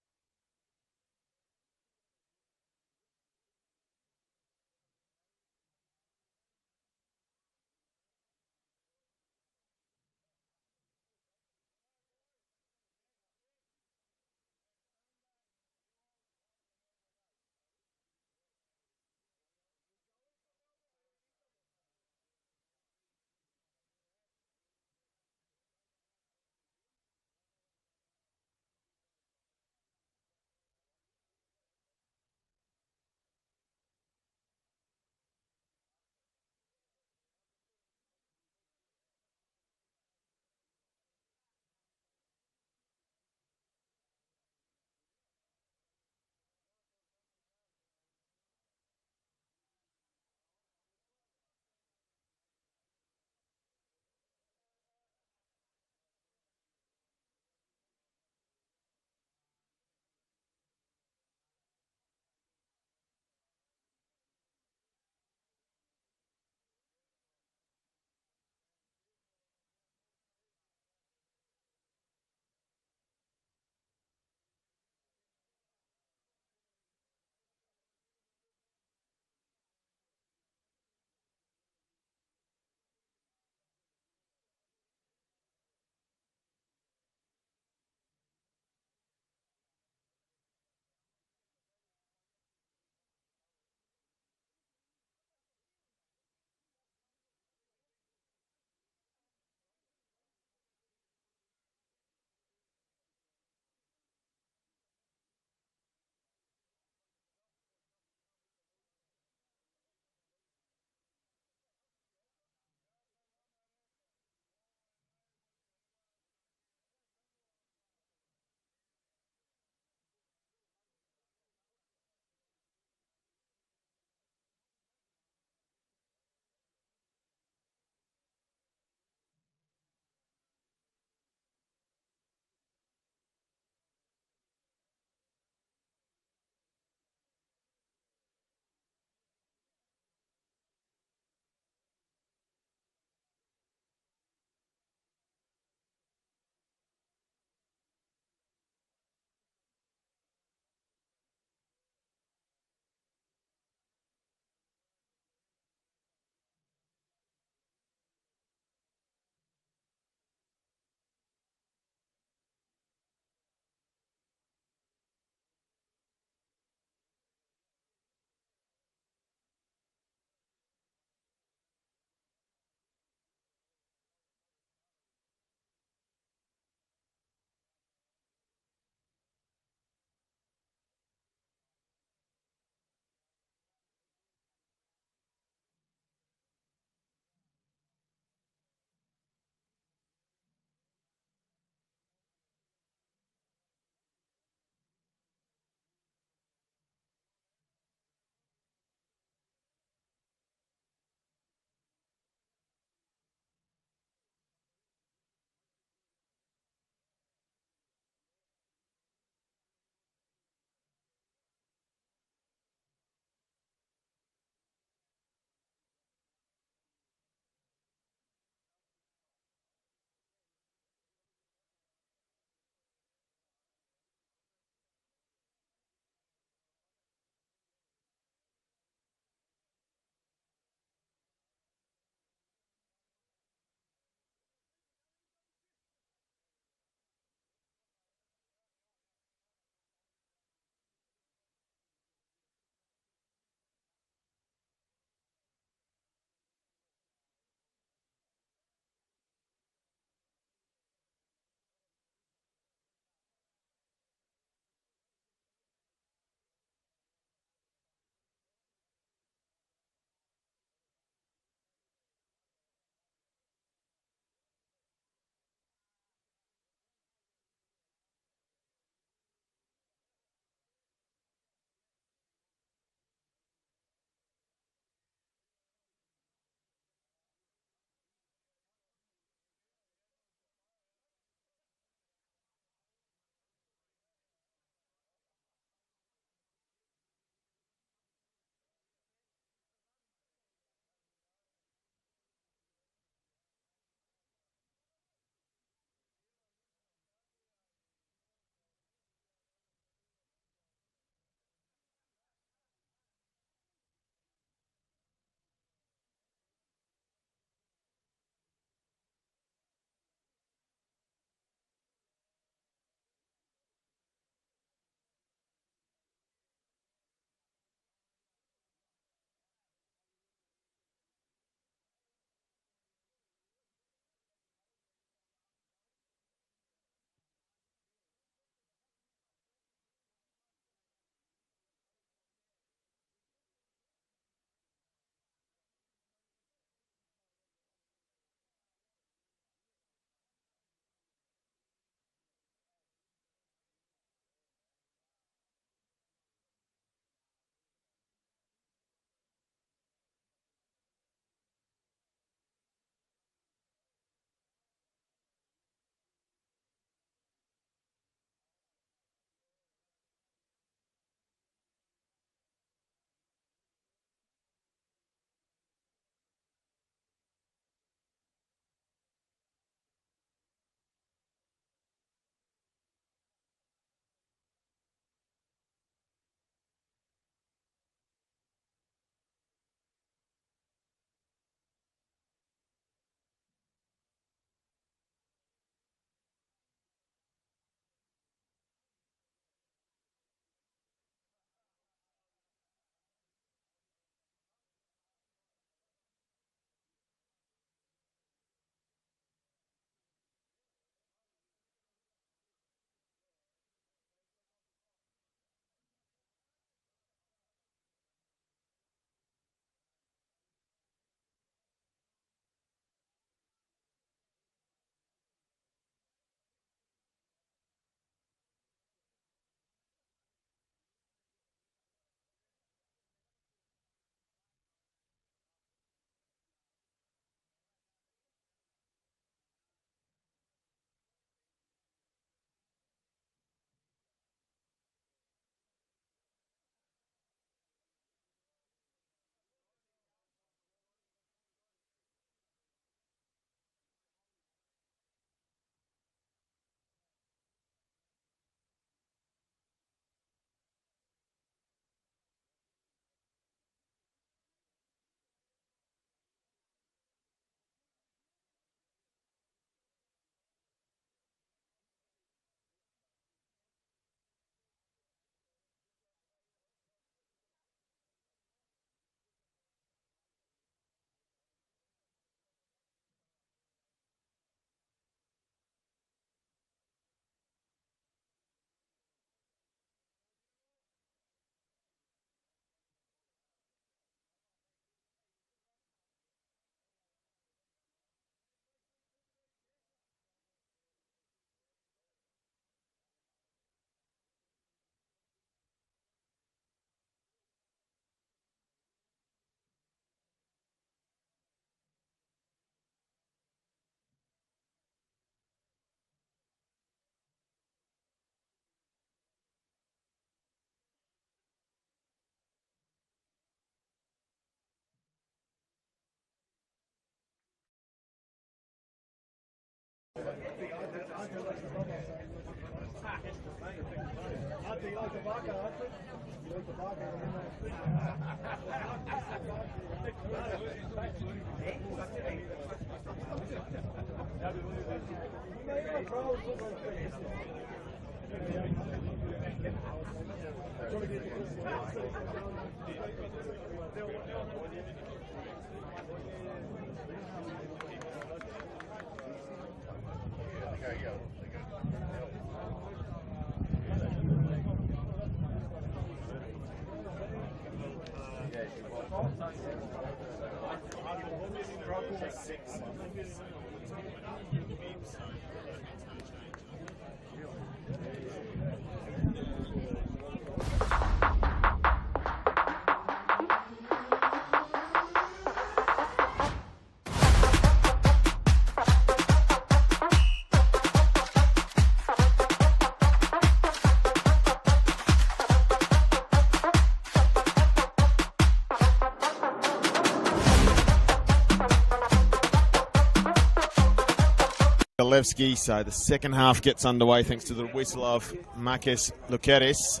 Levski, so the second half gets underway thanks to the whistle of Marcus Luceris.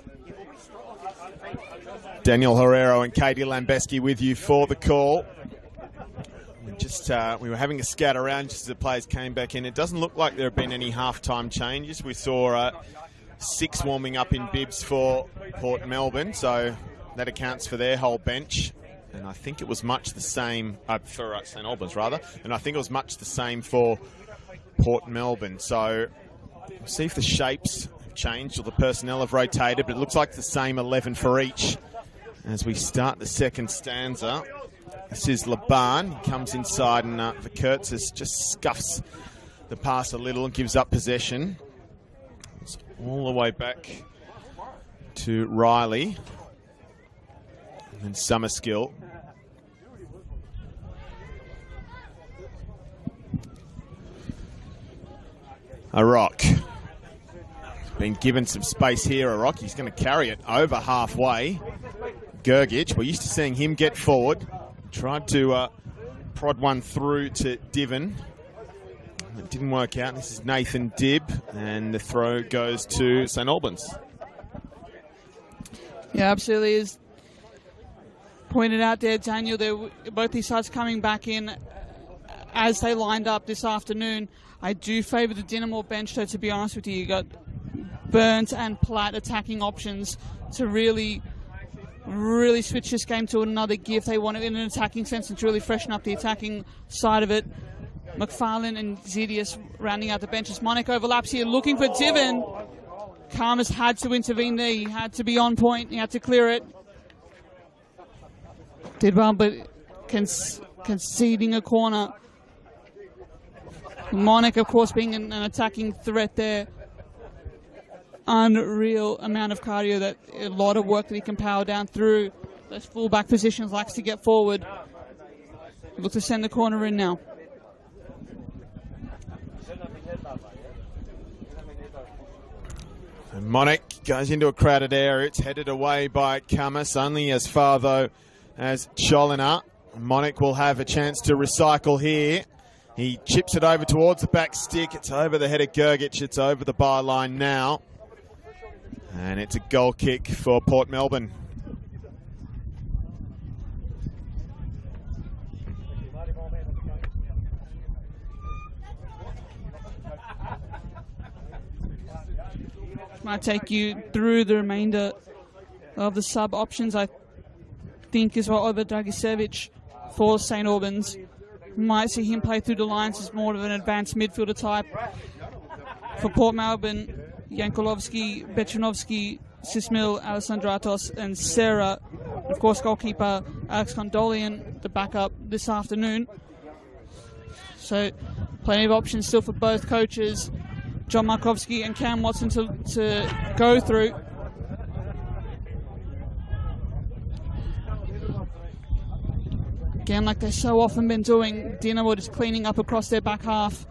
Daniel Herrero and Katie Lambeski with you for the call. We were having a scout around just as the players came back in. It doesn't look like there have been any half-time changes. We saw 6 warming up in bibs for Port Melbourne, so that accounts for their whole bench. And I think it was much the same for St Albans, rather. And I think it was much the same for Port Melbourne. So we'll see if the shapes have changed or the personnel have rotated, but it looks like the same 11 for each as we start the second stanza. This is Laban. He comes inside and Vikertzis just scuffs the pass a little and gives up possession. It's all the way back to Riley and Summerskill. Arok. Been given some space here, Arok. He's going to carry it over halfway. Gergic, we're used to seeing him get forward. Tried to prod one through to Diven. It didn't work out. This is Nathan Dibb, and the throw goes to St Albans. Yeah, absolutely. As pointed out there, Daniel, both these sides coming back in as they lined up this afternoon. I do favour the Dinamo bench, though, to be honest with you. You got Burns and Platt attacking options to really switch this game to another gift. They want it in an attacking sense and to really freshen up the attacking side of it. McFarlane and Zidius rounding out the benches. Monik overlaps here, looking for Diven. Karmas had to intervene there. He had to be on point. He had to clear it. Did well, but conceding a corner. Monik, of course, being an attacking threat there. Unreal amount of cardio, that a lot of work that he can power down through those full-back positions, likes to get forward. Look to send the corner in now. And Monik goes into a crowded area. It's headed away by Kamas, only as far, though, as Cholina. Monik will have a chance to recycle here. He chips it over towards the back stick. It's over the head of Gergic. It's over the byline now. And it's a goal kick for Port Melbourne. Might take you through the remainder of the sub options. I think as well over Dragicevic for St Albans. Might see him play through the lines as more of an advanced midfielder type. For Port Melbourne, Yankolovsky, Betranovsky, Sismil, Alessandratos and Serra. Of course, goalkeeper Alex Kondolian, the backup this afternoon. So plenty of options still for both coaches, John Markovsky and Cam Watson, to go through. Again, like they've so often been doing, Dinamo just cleaning up across their back half.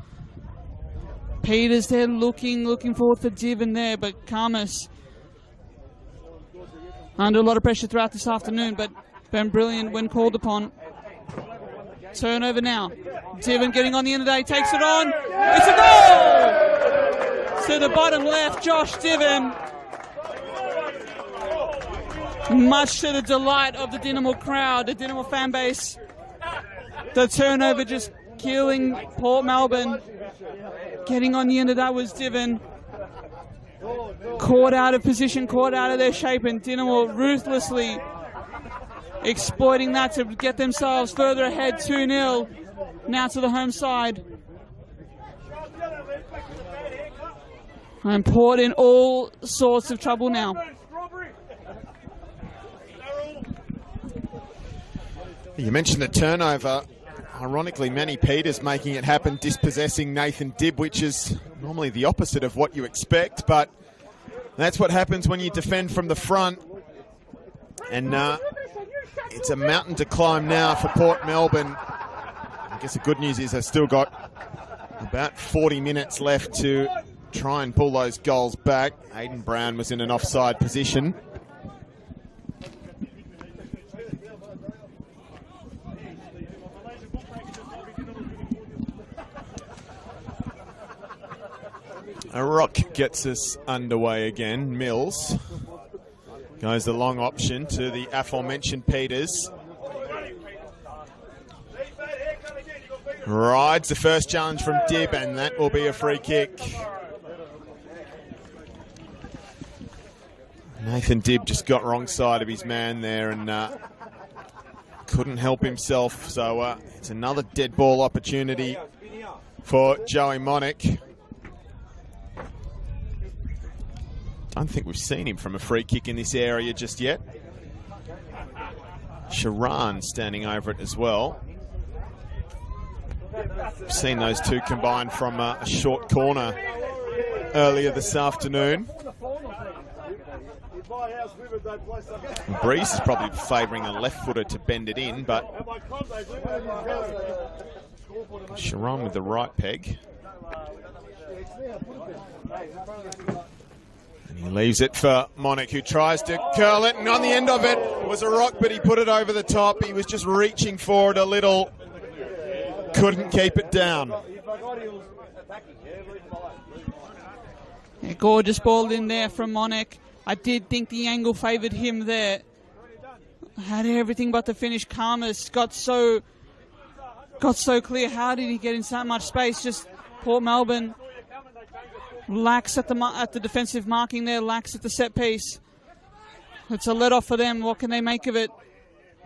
Peters there looking forward for Diven there, but Karmas under a lot of pressure throughout this afternoon, but been brilliant when called upon. Turnover now. Divin getting on the end of the day, takes it on. It's a goal! To the bottom left, Josh Divin. Much to the delight of the Dynamo crowd, the Dynamo fan base. The turnover just killing Port Melbourne. Getting on the end of that was Divin. Caught out of position, caught out of their shape, and Dynamo ruthlessly exploiting that to get themselves further ahead, 2-0. Now to the home side. And Port in all sorts of trouble now. You mentioned the turnover. Ironically, Manny Peters making it happen, dispossessing Nathan Dibb, which is normally the opposite of what you expect, but that's what happens when you defend from the front. And it's a mountain to climb now for Port Melbourne. I guess the good news is they've still got about 40 minutes left to try and pull those goals back. Aidan Brown was in an offside position. A rock gets us underway again. Mills goes the long option to the aforementioned Peters. Rides the first challenge from Dibb, and that will be a free kick. Nathan Dibb just got wrong side of his man there and couldn't help himself. So it's another dead ball opportunity for Joey Monick. Don't think we've seen him from a free kick in this area just yet. Sharan standing over it as well. We've seen those two combine from a short corner earlier this afternoon. Breeze is probably favouring a left footer to bend it in, but Sharan with the right peg. And he leaves it for Monick, who tries to curl it, and on the end of it was a rock, but he put it over the top. He was just reaching for it a little. Couldn't keep it down. A gorgeous ball in there from Monick. I did think the angle favoured him there. Had everything but the finish. Karmas got so clear. How did he get in so much space? Just Port Melbourne lacks at the defensive marking there, lacks at the set piece. It's a let off for them. What can they make of it?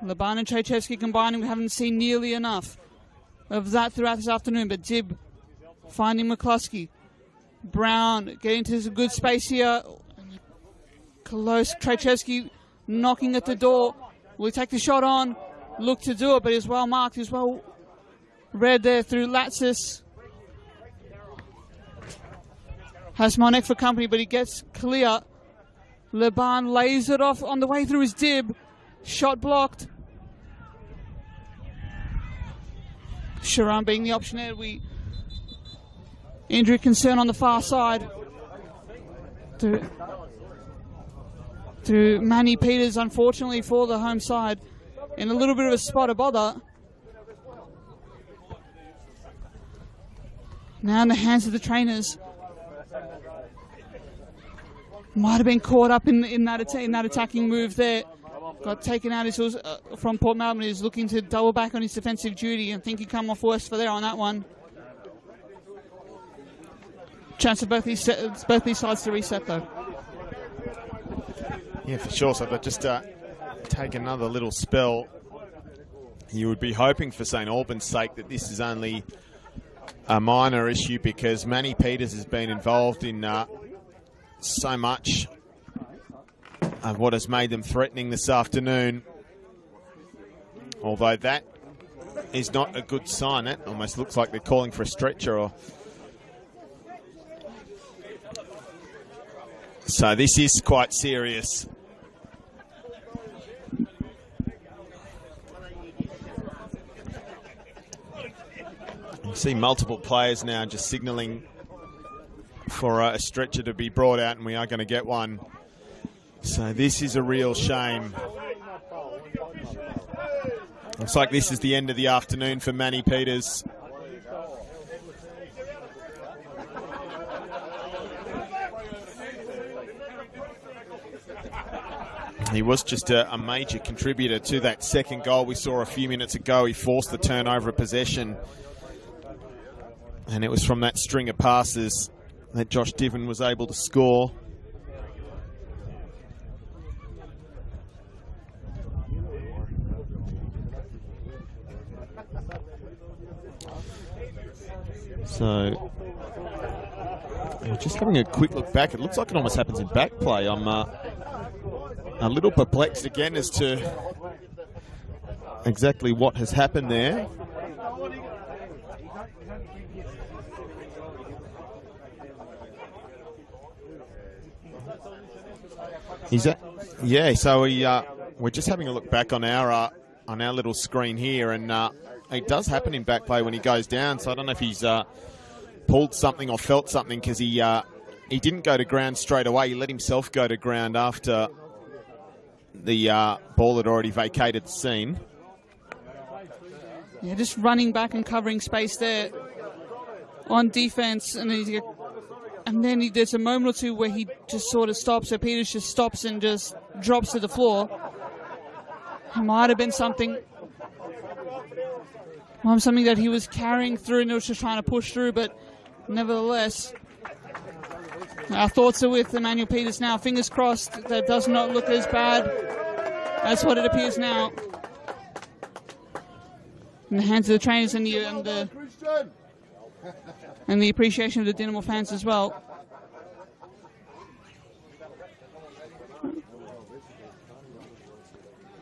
Laban and Chaychevsky combining. We haven't seen nearly enough of that throughout this afternoon, but Dibb finding McCluskey. Brown getting to some good space here. Close. Chaychevsky knocking at the door. Will he take the shot on? Look to do it, but he's well marked. He's well read there through Latsis. Has Monick for company, but he gets clear. Laban lays it off on the way through his Dibb. Shot blocked. Sharan being the option there. Injury concern on the far side. To Manny Peters, unfortunately for the home side, in a little bit of a spot of bother. Now in the hands of the trainers. Might have been caught up in that attacking move there. Got taken out from Port Melbourne. He's looking to double back on his defensive duty and think he come off worse for there on that one. Chance of both these sides to reset though. Yeah, for sure. So, but just take another little spell. You would be hoping for St Albans' sake that this is only a minor issue, because Manny Peters has been involved in so much of what has made them threatening this afternoon. Although that is not a good sign. It almost looks like they're calling for a stretcher. So this is quite serious. You see multiple players now just signalling for a stretcher to be brought out, and we are going to get one. So this is a real shame. Looks like this is the end of the afternoon for Manny Peters. He was just a major contributor to that second goal we saw a few minutes ago. He forced the turnover of possession, and it was from that string of passes that Josh Diven was able to score. So, just having a quick look back, it looks like it almost happens in back play. I'm a little perplexed again as to exactly what has happened there. Yeah, so we're just having a look back on our little screen here, and it does happen in back play when he goes down. So I don't know if he's pulled something or felt something, because he didn't go to ground straight away. He let himself go to ground after the ball had already vacated the scene. Yeah, just running back and covering space there on defense, and then there's a moment or two where he just sort of stops. So Peters just stops and just drops to the floor. It might have been something that he was carrying through and was just trying to push through, but nevertheless, our thoughts are with Emmanuel Peters now. Fingers crossed that does not look as bad as what it appears now. In the hands of the trainers and the appreciation of the Dynamo fans as well.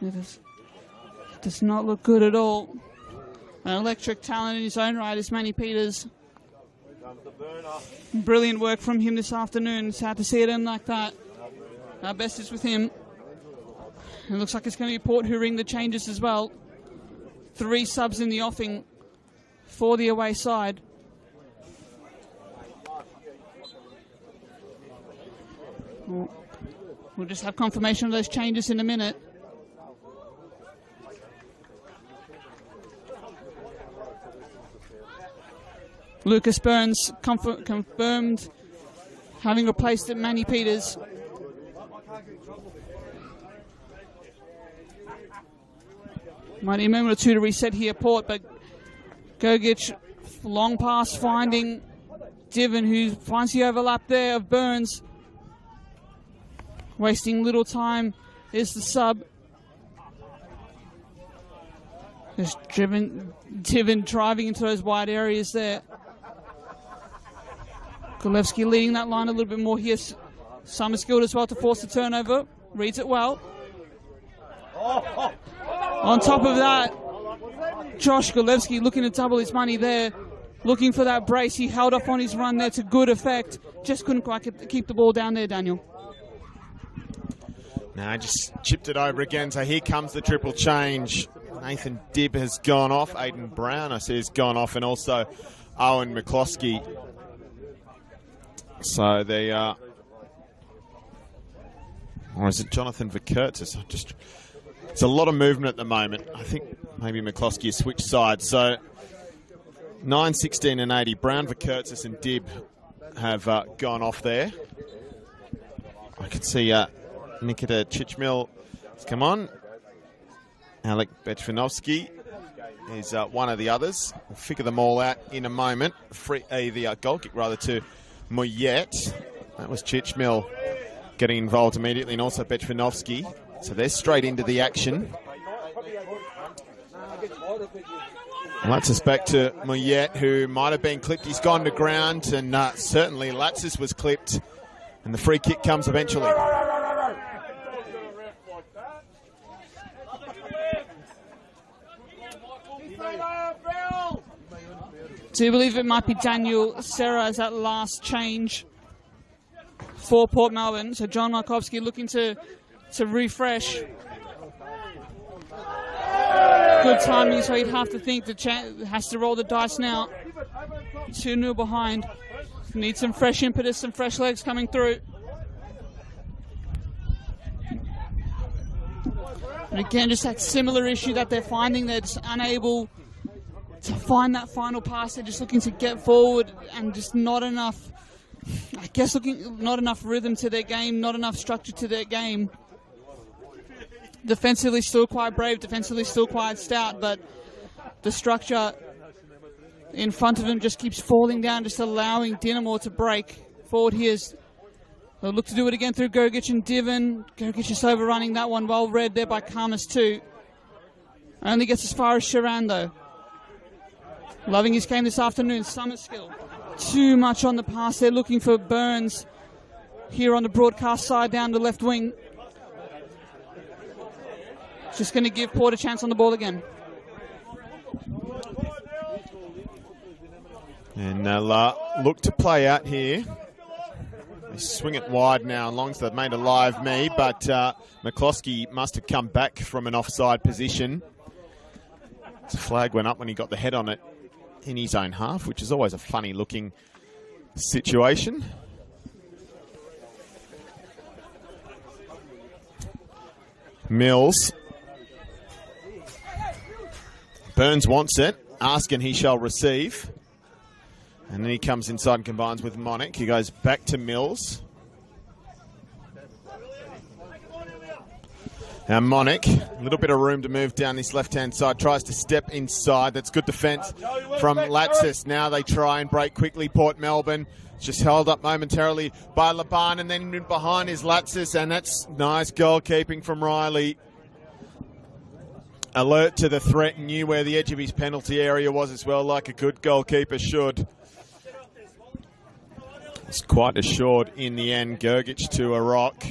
It does not look good at all. An electric talent in his own right is Manny Peters. Brilliant work from him this afternoon. It's hard to see it in like that. Our best is with him. It looks like it's going to be Port who ring the changes as well. 3 subs in the offing for the away side. We'll just have confirmation of those changes in a minute. Lucas Burns confirmed having replaced Manny Peters. Might need a moment or two to reset here, Port, but Gogic, long pass finding Diven, who finds the overlap there of Burns. Wasting little time is the sub. Just Diven driving into those wide areas there. Golevsky leading that line a little bit more here. Summerskill as well to force the turnover. Reads it well. On top of that, Josh Golevsky looking to double his money there. Looking for that brace. He held off on his run there to good effect. Just couldn't quite keep the ball down there, Daniel. No, just chipped it over again. So here comes the triple change. Nathan Dibb has gone off. Aiden Brown, I see, has gone off. And also Owen McCloskey. So they are, or is it Jonathan Vikertis? It's a lot of movement at the moment. I think maybe McCloskey has switched sides. So 9, 16 and 80. Brown, Vikertis and Dibb have gone off there. I can see Nikita Chichmil has come on. Alec Bechvanovsky is one of the others. We'll figure them all out in a moment. The goal kick rather to Moyet. That was Chichmil getting involved immediately, and also Bechvanovsky. So they're straight into the action. Latsis back to Moyet, who might have been clipped. He's gone to ground, and certainly Latsis was clipped, and the free kick comes eventually. Do you believe it might be Daniel Serra as that last change for Port Melbourne? So John Markovsky looking to refresh. Good timing, so he'd have to think has to roll the dice now. 2-0 behind. Need some fresh impetus, some fresh legs coming through. And again, just that similar issue that they're finding. They're just unable to find that final pass. They're just looking to get forward and just not enough, I guess, not enough rhythm to their game, not enough structure to their game. Defensively still quite brave, defensively still quite stout, but the structure in front of them just keeps falling down, just allowing Dinamo to break forward here. They'll look to do it again through Gergic and Diven. Gergic just overrunning that one, well read there by Karmas too. Only gets as far as Sharan though. Loving his game this afternoon, summer skill. Too much on the pass. They're looking for Burns here on the broadcast side down the left wing. Just going to give Port a chance on the ball again. And they'll look to play out here. They swing it wide now, as long as they've made a live me, but McCloskey must have come back from an offside position. The flag went up when he got the head on it in his own half, which is always a funny looking situation. Mills. Burns wants it. Asking he shall receive. And then he comes inside and combines with Monic. He goes back to Mills. Now Monic, a little bit of room to move down this left-hand side. Tries to step inside. That's good defence from Latsis. Now they try and break quickly. Port Melbourne just held up momentarily by Laban, and then behind is Latsis, and that's nice goalkeeping from Riley. Alert to the threat and knew where the edge of his penalty area was as well, like a good goalkeeper should. It's quite assured in the end. Gergic to a rock.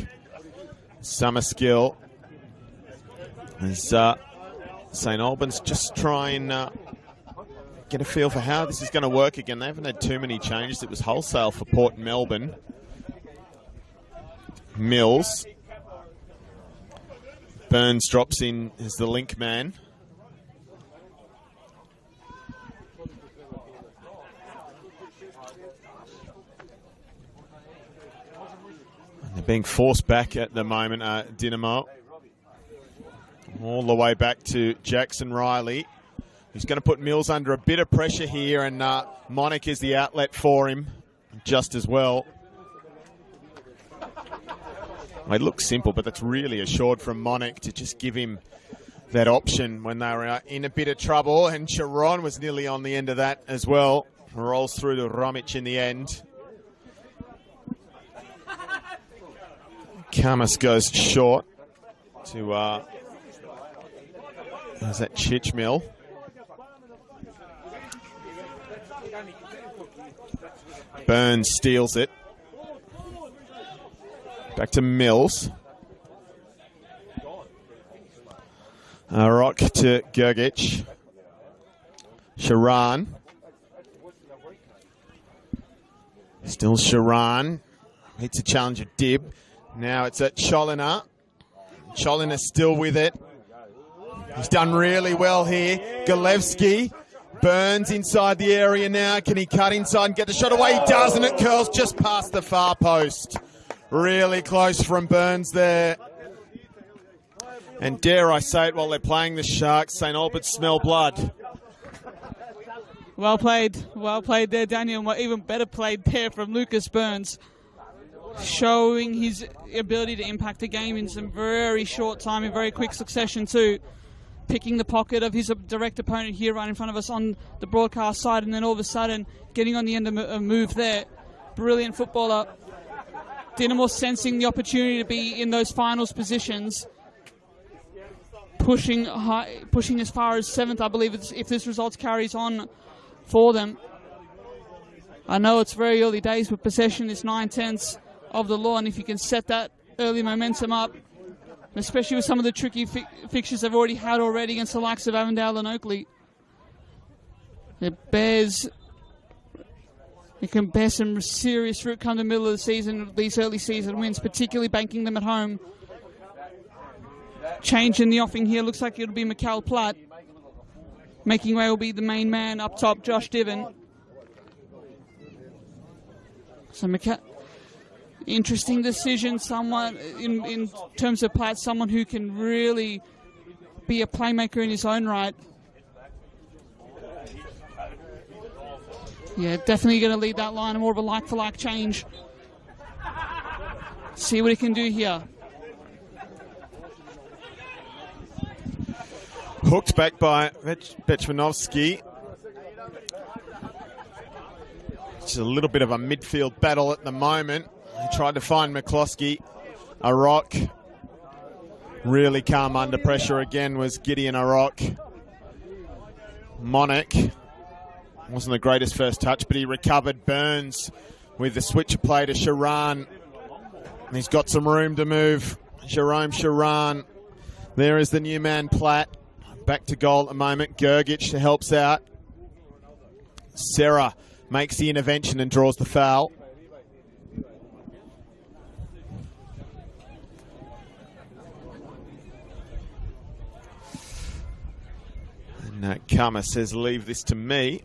Summer skill. As St Albans just try and get a feel for how this is going to work again. They haven't had too many changes. It was wholesale for Port Melbourne. Mills. Burns drops in as the link man. And they're being forced back at the moment, Dinamo. All the way back to Jackson Riley. He's going to put Mills under a bit of pressure here, and Monic is the outlet for him just as well. It looks simple, but that's really assured from Monic to just give him that option when they were in a bit of trouble. And Sharon was nearly on the end of that as well. Rolls through to Romic in the end. Karmas goes short to there's that Chitchmill. Burns steals it. Back to Mills. Rock to Gergic. Sharan. Still Sharan. Hits a challenge of Dib. Now it's at Cholina. Cholina still with it. He's done really well here. Galevsky. Burns inside the area now. Can he cut inside and get the shot away? He does, and it curls just past the far post. Really close from Burns there. And dare I say it, while they're playing the Sharks, St Albans smell blood. Well played there, Daniel. Even better played there from Lucas Burns. Showing his ability to impact the game in some very short time, in very quick succession too. Picking the pocket of his direct opponent here right in front of us on the broadcast side, and then all of a sudden getting on the end of a move there. Brilliant footballer. Dinamo sensing the opportunity to be in those finals positions, pushing as far as 7th, I believe, if this result carries on for them. I know it's very early days, but possession is 9/10 of the law, and if you can set that early momentum up, especially with some of the tricky fixtures they've already had against the likes of Avondale and Oakley, it can bear some serious fruit come the middle of the season, these early season wins, particularly banking them at home. Change in the offing here. Looks like it'll be Mikal Platt. Making way will be the main man up top, Josh Diven. So interesting decision, somewhat in terms of Platt, someone who can really be a playmaker in his own right. Yeah, definitely going to lead that line, more of a like-for-like change. See what he can do here. Hooked back by Bechmanovsky. It's a little bit of a midfield battle at the moment. He tried to find McCloskey. Arok. Really calm under pressure again was Gideon Arok. Monik. Wasn't the greatest first touch, but he recovered. Burns with the switcher play to Sharan. He's got some room to move. Jerome Sharan. There is the new man, Platt. Back to goal at the moment. Gergic helps out. Serra makes the intervention and draws the foul. And Kama says, leave this to me.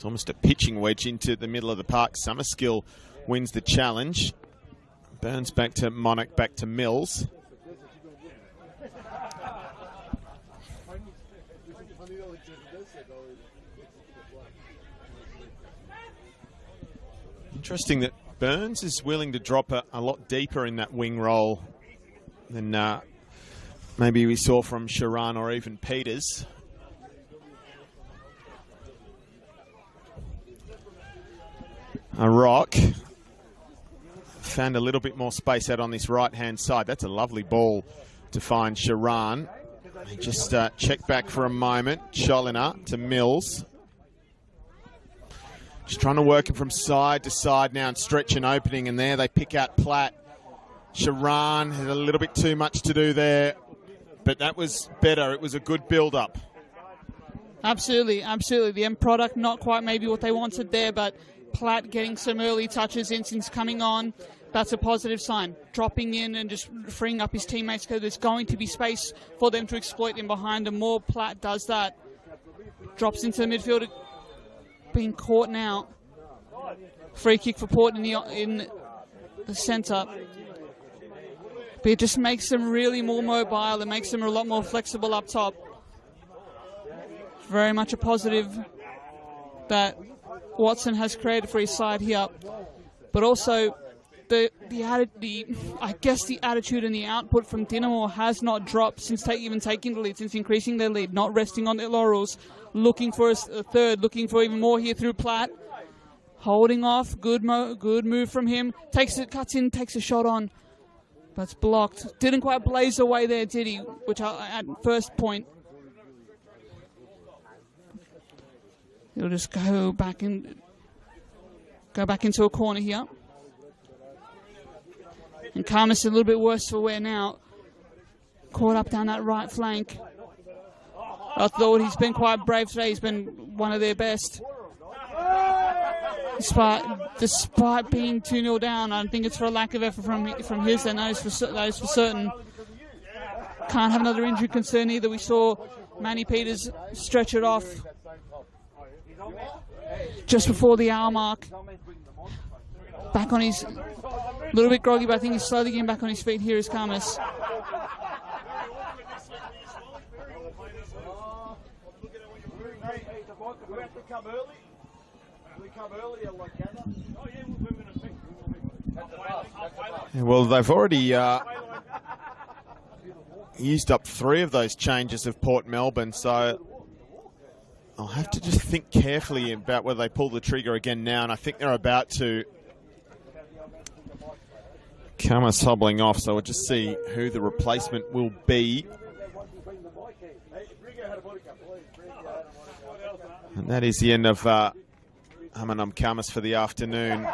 Almost a pitching wedge into the middle of the park. Summerskill wins the challenge. Burns back to Monik, back to Mills. Interesting that Burns is willing to drop a lot deeper in that wing role than maybe we saw from Sharan or even Peters. A rock. Found a little bit more space out on this right-hand side. That's a lovely ball to find Sharan. Just check back for a moment. Cholina to Mills. Just trying to work him from side to side now and stretch an opening. And there they pick out Platt. Sharan had a little bit too much to do there. But that was better. It was a good build-up. Absolutely, absolutely. The end product, not quite maybe what they wanted there, but Platt getting some early touches, Instin's coming on. That's a positive sign. Dropping in and just freeing up his teammates because there's going to be space for them to exploit him behind. The more Platt does that, drops into the midfield, being caught now. Free kick for Port in the centre. But it just makes them really more mobile. It makes them a lot more flexible up top. Very much a positive that Watson has created for his side here, but also the attitude and the output from Dinamo has not dropped since even taking the lead, since increasing their lead, not resting on their laurels, looking for a third, looking for even more here through Platt, holding off. Good move from him. Cuts in, takes a shot on, but it's blocked. Didn't quite blaze away there, did he? Which at first point. He'll just go back into a corner here. And Karmas a little bit worse for wear now. Caught up down that right flank. I thought he's been quite brave today. He's been one of their best. Despite being 2-0 down, I don't think it's for a lack of effort from his end. That is for certain. Can't have another injury concern either. We saw Manny Peters stretch it off just before the hour mark. Back on his, a little bit groggy, but I think he's slowly getting back on his feet. Here is Karmas. Well, they've already used up 3 of those changes of Port Melbourne, so I'll have to just think carefully about whether they pull the trigger again now, and I think they're about to. Karmas hobbling off, so we'll just see who the replacement will be. And that is the end of Hamanam Karmas for the afternoon.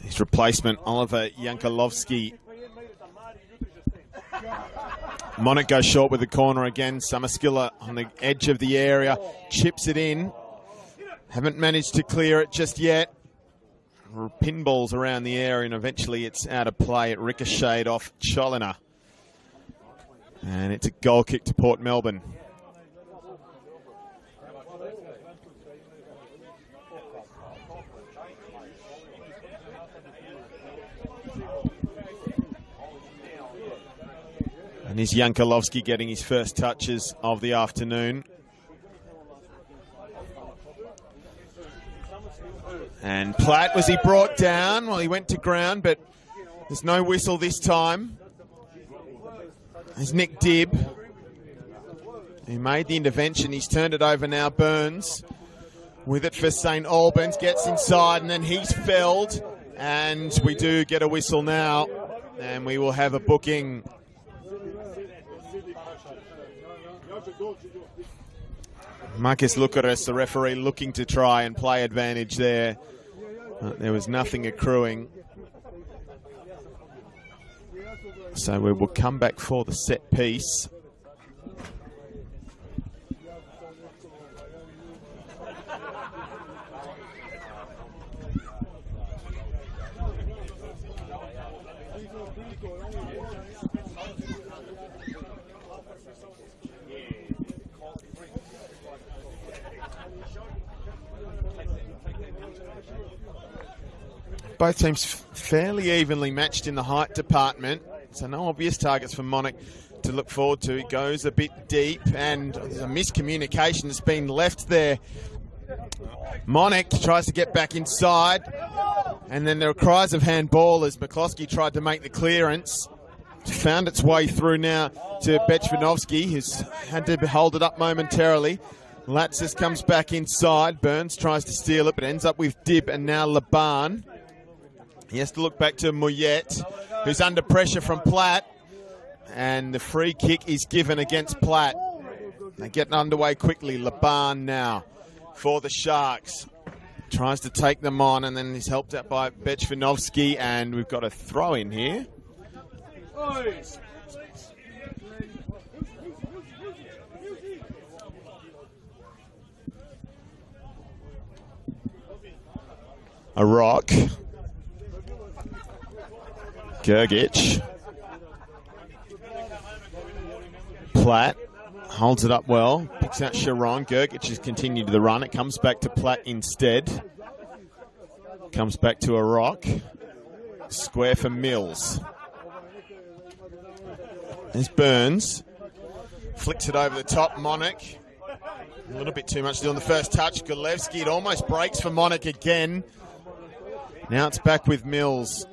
His replacement, Oliver Yankolovsky. Monik goes short with the corner again. Summerskiller on the edge of the area. Chips it in. Haven't managed to clear it just yet. Pinballs around the area and eventually it's out of play. It ricocheted off Cholina. And it's a goal kick to Port Melbourne. And is Jankalovski getting his first touches of the afternoon. And Platt, was he brought down? Well, he went to ground, but there's no whistle this time. There's Nick Dibb, who made the intervention. He's turned it over now. Burns with it for St. Albans, gets inside, and then he's felled. And we do get a whistle now, and we will have a booking. Marcus Lucaris, the referee, looking to try and play advantage there. There was nothing accruing. So we will come back for the set piece. Both teams fairly evenly matched in the height department, so no obvious targets for Monic to look forward to. He goes a bit deep, and there's a miscommunication that's been left there. Monic tries to get back inside, and then there are cries of handball as McCloskey tried to make the clearance. Found its way through now to Bechvinovsky, who's had to hold it up momentarily. Latsis comes back inside. Burns tries to steal it, but ends up with Dibb and now Laban. He has to look back to Mouillet, who's under pressure from Platt. And the free kick is given against Platt. They're getting underway quickly. Laban now for the Sharks. Tries to take them on, and then he's helped out by Bechvinovsky. And we've got a throw in here. A rock. Gergic. Platt holds it up well. Picks out Sharon. Gergic has continued the run. It comes back to Platt instead. Comes back to a rock. Square for Mills. There's Burns. Flicks it over the top. Monic. A little bit too much to do on the first touch. Golevsky, it almost breaks for Monic again. Now it's back with Mills.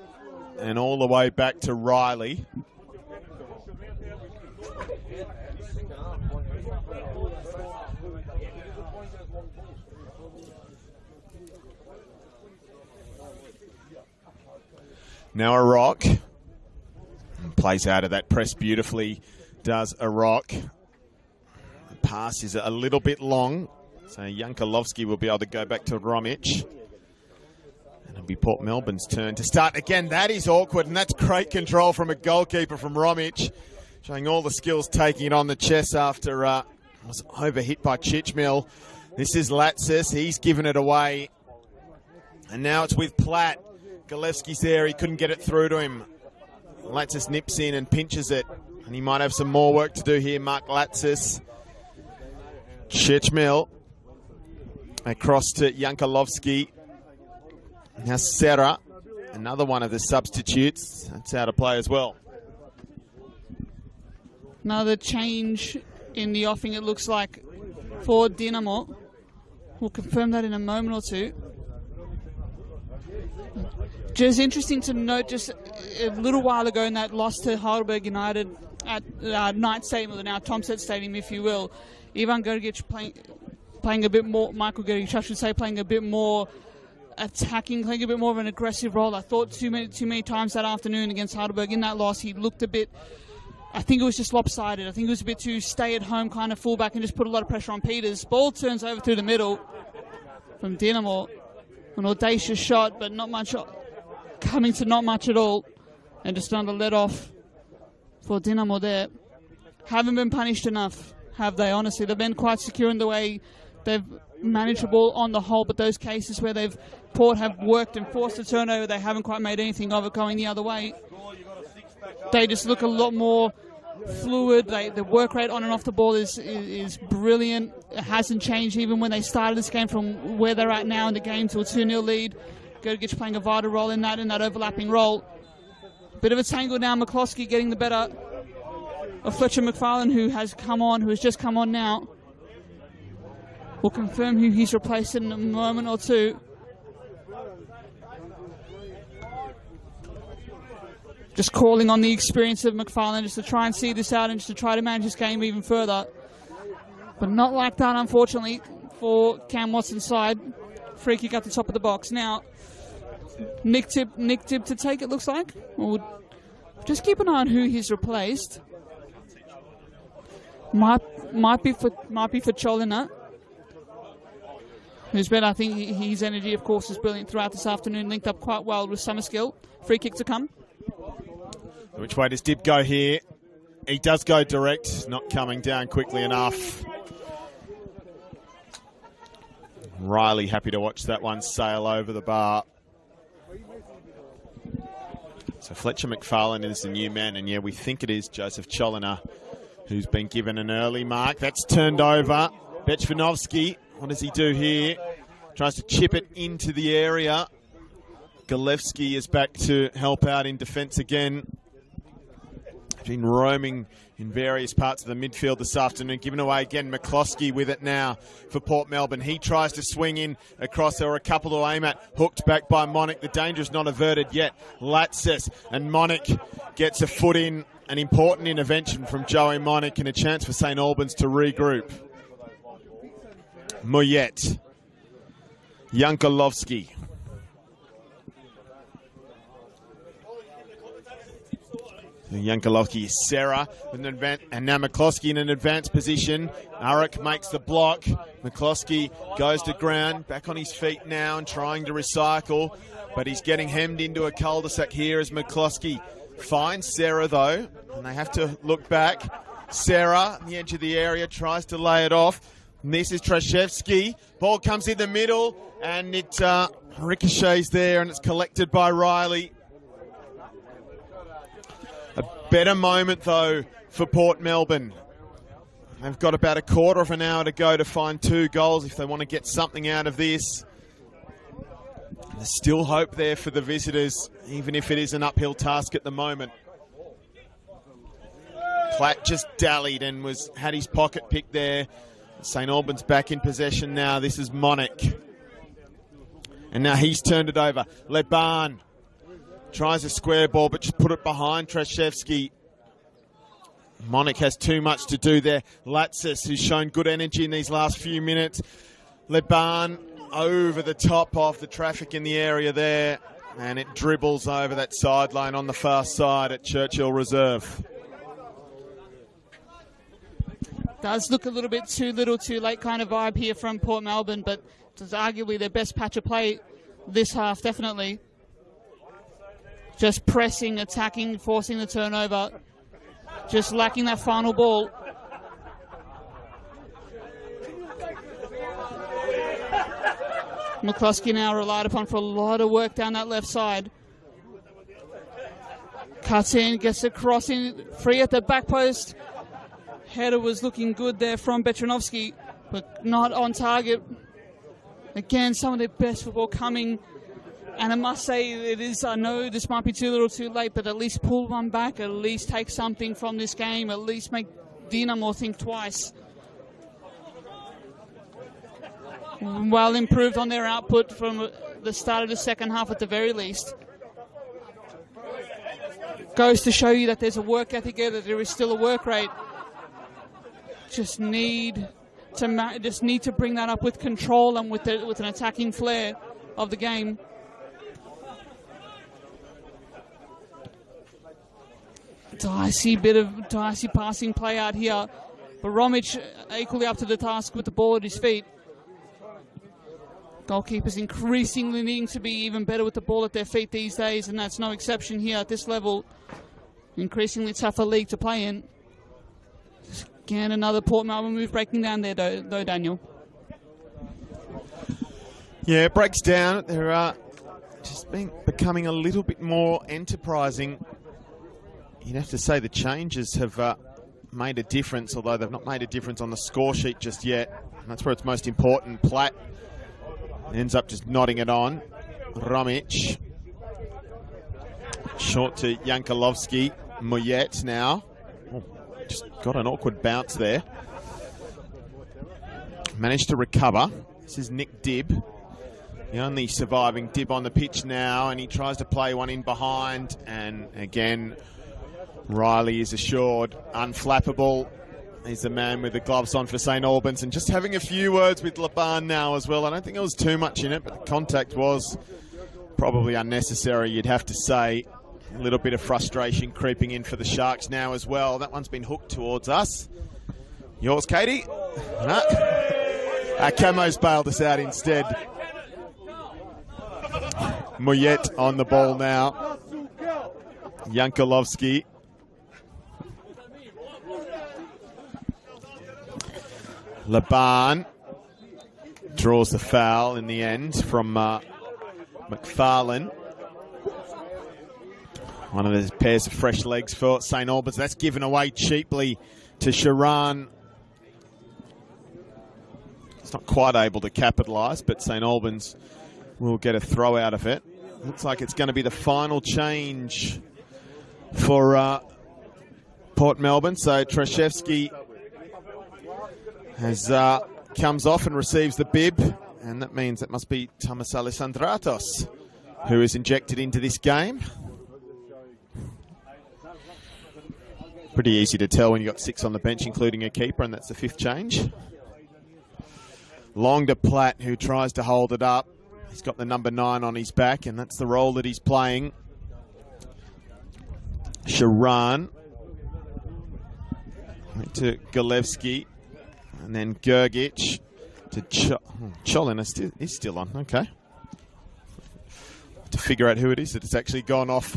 And all the way back to Riley. Now a rock. Plays out of that press beautifully. Does a rock. The pass is a little bit long. So Jankalovski will be able to go back to Romic. And it'll be Port Melbourne's turn to start again. That is awkward, and that's great control from a goalkeeper from Romic. Showing all the skills, taking it on the chest after was overhit by Chichmil. This is Latsis. He's given it away. And now it's with Platt. Golevsky's there. He couldn't get it through to him. Latsis nips in and pinches it. And he might have some more work to do here, Mark Latsis. Chichmil. Across to Jankalovski. Now Serra, another one of the substitutes. That's out of play as well. Another change in the offing, it looks like, for Dinamo. We'll confirm that in a moment or two. Just interesting to note, just a little while ago in that loss to Heidelberg United at Knight Stadium, or now Tomset Stadium, if you will, Ivan Gergic playing a bit more, Michael Gergic, I should say, playing a bit more attacking, playing a bit more of an aggressive role. I thought too many times that afternoon against Heidelberg in that loss, he looked a bit, I think it was just lopsided. I think it was a bit too stay-at-home kind of fullback and just put a lot of pressure on Peters. Ball turns over through the middle from Dinamo. An audacious shot, but not much, coming to not much at all. And just another let off for Dinamo there. Haven't been punished enough, have they, honestly? They've been quite secure in the way they've managed the ball on the whole, but those cases where Port have worked and forced a turnover, they haven't quite made anything of it going the other way. They just look a lot more fluid. The work rate on and off the ball is brilliant. It hasn't changed even when they started this game from where they're at now in the game to a 2-0 lead. Gergich playing a vital role in that overlapping role. Bit of a tangle now. McCloskey getting the better of Fletcher McFarlane, who has just come on now. We'll confirm who he's replaced in a moment or two. Just calling on the experience of McFarlane just to try and see this out and just to try to manage this game even further. But not like that, unfortunately, for Cam Watson's side. Free kick at the top of the box. Now, Nick Tibb to take, it looks like. We'll just keep an eye on who he's replaced. Might be for Cholina, who's been, I think his energy, of course, is brilliant throughout this afternoon, linked up quite well with Summerskill. Free kick to come. Which way does Dibb go here? He does go direct, not coming down quickly enough. Riley happy to watch that one sail over the bar. So Fletcher McFarlane is the new man, and yeah, we think it is Joseph Cholina who's been given an early mark. That's turned over. Bechvanovsky, what does he do here? Tries to chip it into the area. Galevsky is back to help out in defence again. Been roaming in various parts of the midfield this afternoon. Given away again. McCloskey with it now for Port Melbourne. He tries to swing in across. There were a couple to aim at. Hooked back by Monic. The danger is not averted yet. Latsis and Monic gets a foot in. An important intervention from Joey Monic and a chance for St Albans to regroup. Moyet. Yankolovsky. Yankolovsky, Serra, and now McCloskey in an advanced position. Arik makes the block. McCloskey goes to ground, back on his feet now and trying to recycle, but he's getting hemmed into a cul-de-sac here as McCloskey finds Serra though, and they have to look back. Serra, on the edge of the area, tries to lay it off. And this is Trashevsky. Ball comes in the middle, and it ricochets there, and it's collected by Riley. Better moment, though, for Port Melbourne. They've got about a quarter of an hour to go to find 2 goals if they want to get something out of this. There's still hope there for the visitors, even if it is an uphill task at the moment. Platt just dallied and had his pocket picked there. St Albans back in possession now. This is Monic. And now he's turned it over. Leban. Tries a square ball, but just put it behind Trashevsky. Monic has too much to do there. Latsis, who's shown good energy in these last few minutes. Leban over the top of the traffic in the area there. And it dribbles over that sideline on the far side at Churchill Reserve. Does look a little bit too little, too late kind of vibe here from Port Melbourne, but it's arguably their best patch of play this half, definitely. Just pressing, attacking, forcing the turnover. Just lacking that final ball. McCloskey now relied upon for a lot of work down that left side. Cuts in, gets a crossing, free at the back post. Header was looking good there from Betranovsky, but not on target. Again, some of their best football coming. And I must say, it is, I know this might be too little too late, but at least pull one back, at least take something from this game, at least make Dinamo think twice. Well improved on their output from the start of the second half at the very least. Goes to show you that there's a work ethic there, that there is still a work rate. Just need to bring that up with control and with an attacking flair of the game. Dicey passing play out here, but Romic equally up to the task with the ball at his feet. Goalkeepers increasingly needing to be even better with the ball at their feet these days, and that's no exception here at this level. Increasingly tougher league to play in. Again, another Port Melbourne move breaking down there, though, Daniel. Yeah, it breaks down. They're just becoming a little bit more enterprising. You'd have to say the changes have made a difference, although they've not made a difference on the score sheet just yet. And that's where it's most important. Platt ends up just nodding it on. Romic. Short to Jankalovski. Moyet now. Oh, just got an awkward bounce there. Managed to recover. This is Nick Dibb, the only surviving Dibb on the pitch now, and he tries to play one in behind, and again Riley is assured unflappable. He's the man with the gloves on for St Albans, and just having a few words with Laban now as well. I don't think there was too much in it, but the contact was probably unnecessary, you'd have to say. A little bit of frustration creeping in for the Sharks now as well. That one's been hooked towards us. Yours, Katie? No. Camo's bailed us out instead. Moyet on the ball now. Jankalovski. Laban draws the foul in the end from McFarlane. One of those pairs of fresh legs for St Albans. That's given away cheaply to Sharan. It's not quite able to capitalise, but St Albans will get a throw out of it. Looks like it's going to be the final change for Port Melbourne. So Trashevsky comes off and receives the bib, and that means it must be Thomas Alessandratos who is injected into this game. Pretty easy to tell when you've got 6 on the bench, including a keeper, and that's the 5th change. Long to Platt, who tries to hold it up. He's got the number 9 on his back, and that's the role that he's playing. Sharan to Galevsky, and then Gergic to Cholin is still on. Okay. To figure out who it is that it's actually gone off.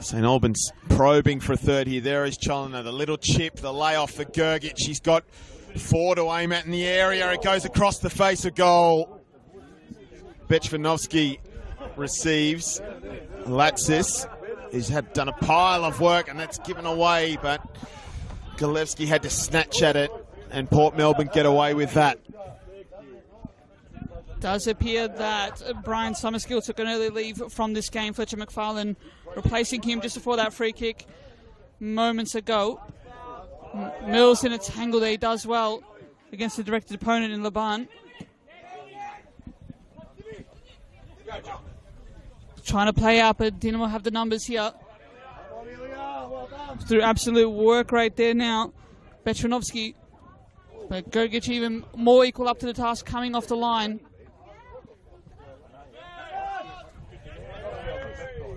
St Albans probing for a third here. There is Cholina, the little chip, the layoff for Gergic. She's got 4 to aim at in the area. It goes across the face of goal. Bechvanovsky receives. Latsis has done a pile of work, and that's given away, but Galevsky had to snatch at it, and Port Melbourne get away with that. Does appear that Brian Summerskill took an early leave from this game. Fletcher McFarlane replacing him just before that free kick moments ago. Mills in a tangle there. He does well against the directed opponent in Laban. Trying to play out, but Dinamo have the numbers here. Through absolute work right there now. Betranovsky. But Gergic even more equal up to the task, coming off the line.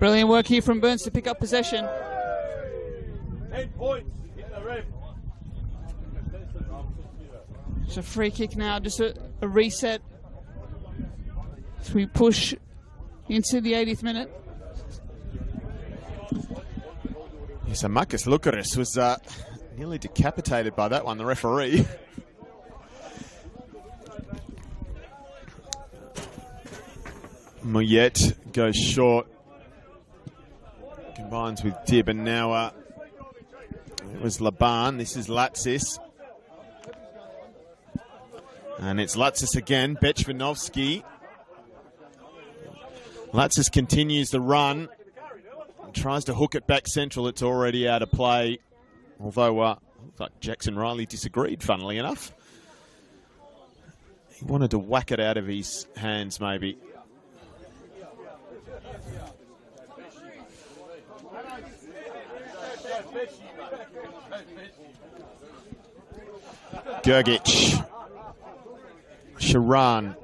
Brilliant work here from Burns to pick up possession. 10 points in the red. It's a free kick now, just a reset. So we push into the 80th minute. So Marcus Lucaris was nearly decapitated by that one, the referee. Moyet goes short. Combines with Dibb, and now it was Laban. This is Latsis. And it's Latsis again. Bechvanovsky. Latsis continues the run. Tries to hook it back central. It's already out of play. Although, looks like Jackson Riley disagreed, funnily enough. He wanted to whack it out of his hands, maybe. Gergic. Sharan.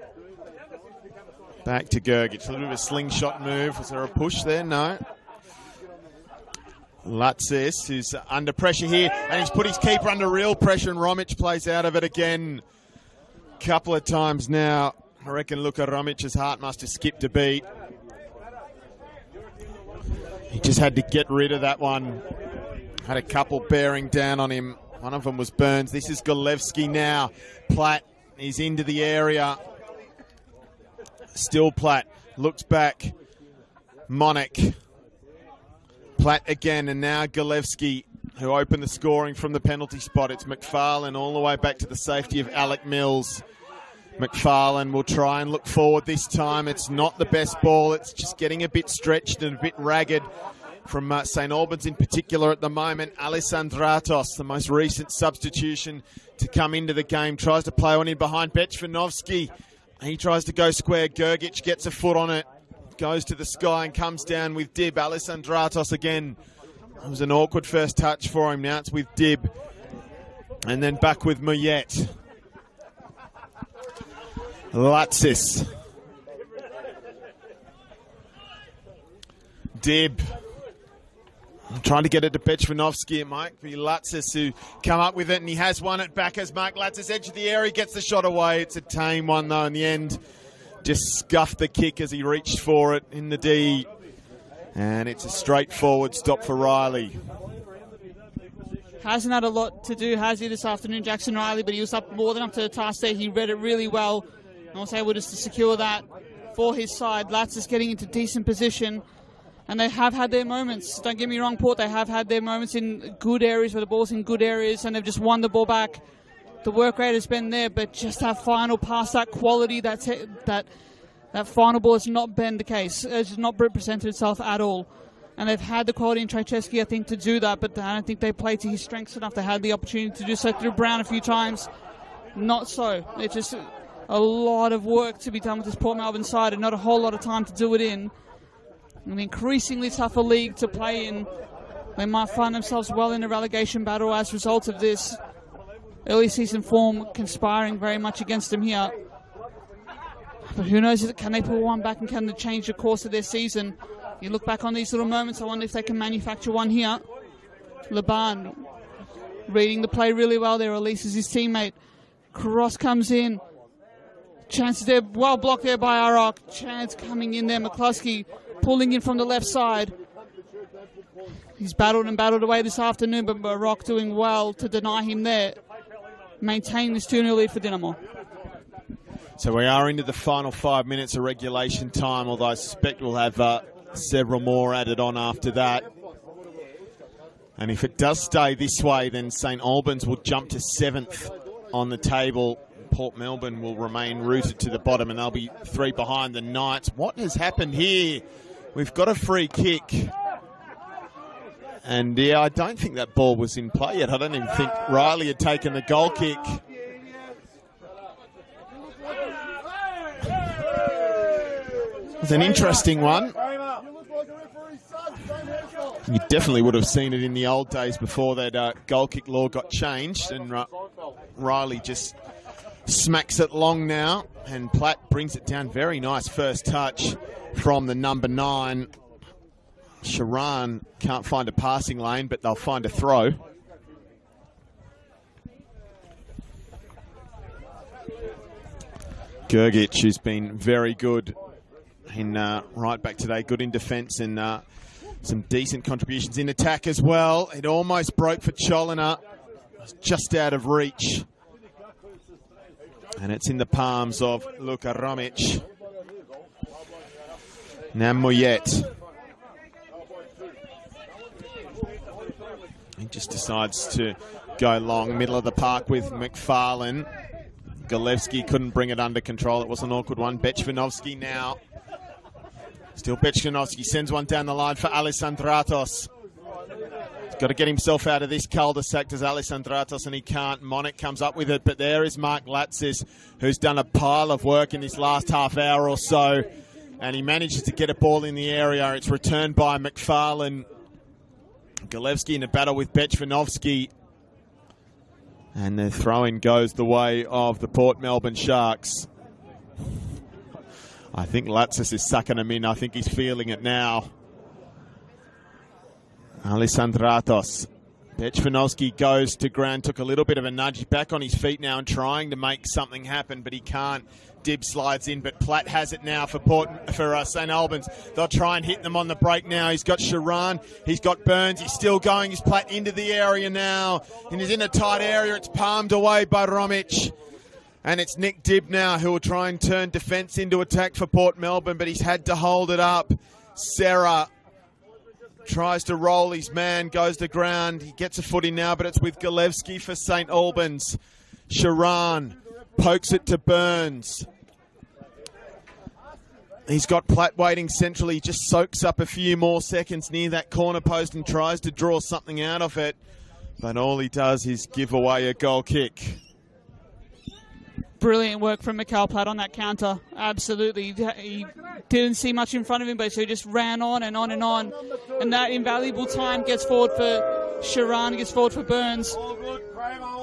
Back to Gergic. A little bit of a slingshot move. Was there a push there? No. Latsis, who's under pressure here, and he's put his keeper under real pressure, and Romic plays out of it again. Couple of times now. I reckon Luka Romic's heart must have skipped a beat. He just had to get rid of that one. Had a couple bearing down on him. One of them was Burns. This is Galevsky now. Platt is into the area. Still Platt. Looks back. Monic. Platt again, and now Galevsky, who opened the scoring from the penalty spot. It's McFarlane all the way back to the safety of Alec Mills. McFarlane will try and look forward this time. It's not the best ball. It's just getting a bit stretched and a bit ragged from St Albans in particular at the moment. Alisandratos, the most recent substitution to come into the game, tries to play one in behind Bechvanovsky. He tries to go square. Gergic gets a foot on it, goes to the sky and comes down with Dib. Alisandratos again. It was an awkward first touch for him. Now it's with Dib. And then back with Muyet. Latsis. Dib. I'm trying to get it to Bechvanovsky. It might be Latsis who come up with it, and he has won it back as Mark Latsis edge of the area. He gets the shot away. It's a tame one, though, in the end. Just scuffed the kick as he reached for it in the D. And it's a straightforward stop for Riley. Hasn't had a lot to do, has he, this afternoon, Jackson Riley, but he was up more than up to the task there. He read it really well and was able just to secure that for his side. Latsis getting into decent position, and they have had their moments. Don't get me wrong, Port, they have had their moments in good areas where the ball's in good areas and they've just won the ball back. The work rate has been there, but just that final pass, that quality, that final ball has not been the case. It's not presented itself at all. And they've had the quality in Trajewski, I think, to do that, but I don't think they played to his strengths enough. They had the opportunity to do so through Brown a few times. Not so. It's just a lot of work to be done with this Port Melbourne side and not a whole lot of time to do it in. An increasingly tougher league to play in. They might find themselves well in a relegation battle as a result of this. Early season form conspiring very much against them here. But who knows, can they pull one back and can they change the course of their season? You look back on these little moments, I wonder if they can manufacture one here. Laban reading the play really well there, releases his teammate. Cross comes in. Chance there, well blocked there by Arok. Chance coming in there, McCluskey pulling in from the left side. He's battled and battled away this afternoon, but Arok doing well to deny him there. Maintaining this 2-0 lead for Dinamo. So we are into the final 5 minutes of regulation time, although I suspect we'll have several more added on after that. And if it does stay this way, then St Albans will jump to 7th on the table. Port Melbourne will remain rooted to the bottom, and they'll be 3 behind the Knights. What has happened here? We've got a free kick. And yeah, I don't think that ball was in play yet. I don't even think Riley had taken the goal kick. It's an interesting one. You definitely would have seen it in the old days before that goal kick law got changed, and Riley just smacks it long now, and Platt brings it down. Very nice first touch from the number 9. Sharan can't find a passing lane, but they'll find a throw. Gergic, who's been very good in right back today, good in defence, and some decent contributions in attack as well. It almost broke for Cholina. It was just out of reach. And it's in the palms of Luka Romic. Now Muyet. He just decides to go long, middle of the park with McFarlane. Galevsky couldn't bring it under control. It was an awkward one. Bechvanovsky now. Still Bechvanovsky sends one down the line for Alisandratos. He's got to get himself out of this cul-de-sac, does Alisandratos, and he can't. Monik comes up with it, but there is Mark Latsis, who's done a pile of work in this last half hour or so, and he manages to get a ball in the area. It's returned by McFarlane. Galevsky in a battle with Bechvanovsky. And the throw-in goes the way of the Port Melbourne Sharks. I think Latsis is sucking him in. I think he's feeling it now. Alisandratos. Bechvanovsky goes to ground, took a little bit of a nudge. Back on his feet now and trying to make something happen, but he can't. Dib slides in, but Platt has it now for St Albans. They'll try and hit them on the break now. He's got Sharan, he's got Burns, he's still going. He's Platt into the area now, and he's in a tight area. It's palmed away by Romic. And it's Nick Dib now who will try and turn defence into attack for Port Melbourne, but he's had to hold it up. Serra tries to roll his man, goes to ground. He gets a foot in now, but it's with Galevsky for St. Albans. Sharan pokes it to Burns. He's got Platt waiting centrally. He just soaks up a few more seconds near that corner post and tries to draw something out of it. But all he does is give away a goal kick. Brilliant work from Mikhail Platt on that counter. Absolutely. He didn't see much in front of him, but so he just ran on and on and on. And that invaluable time gets forward for Sharan, gets forward for Burns.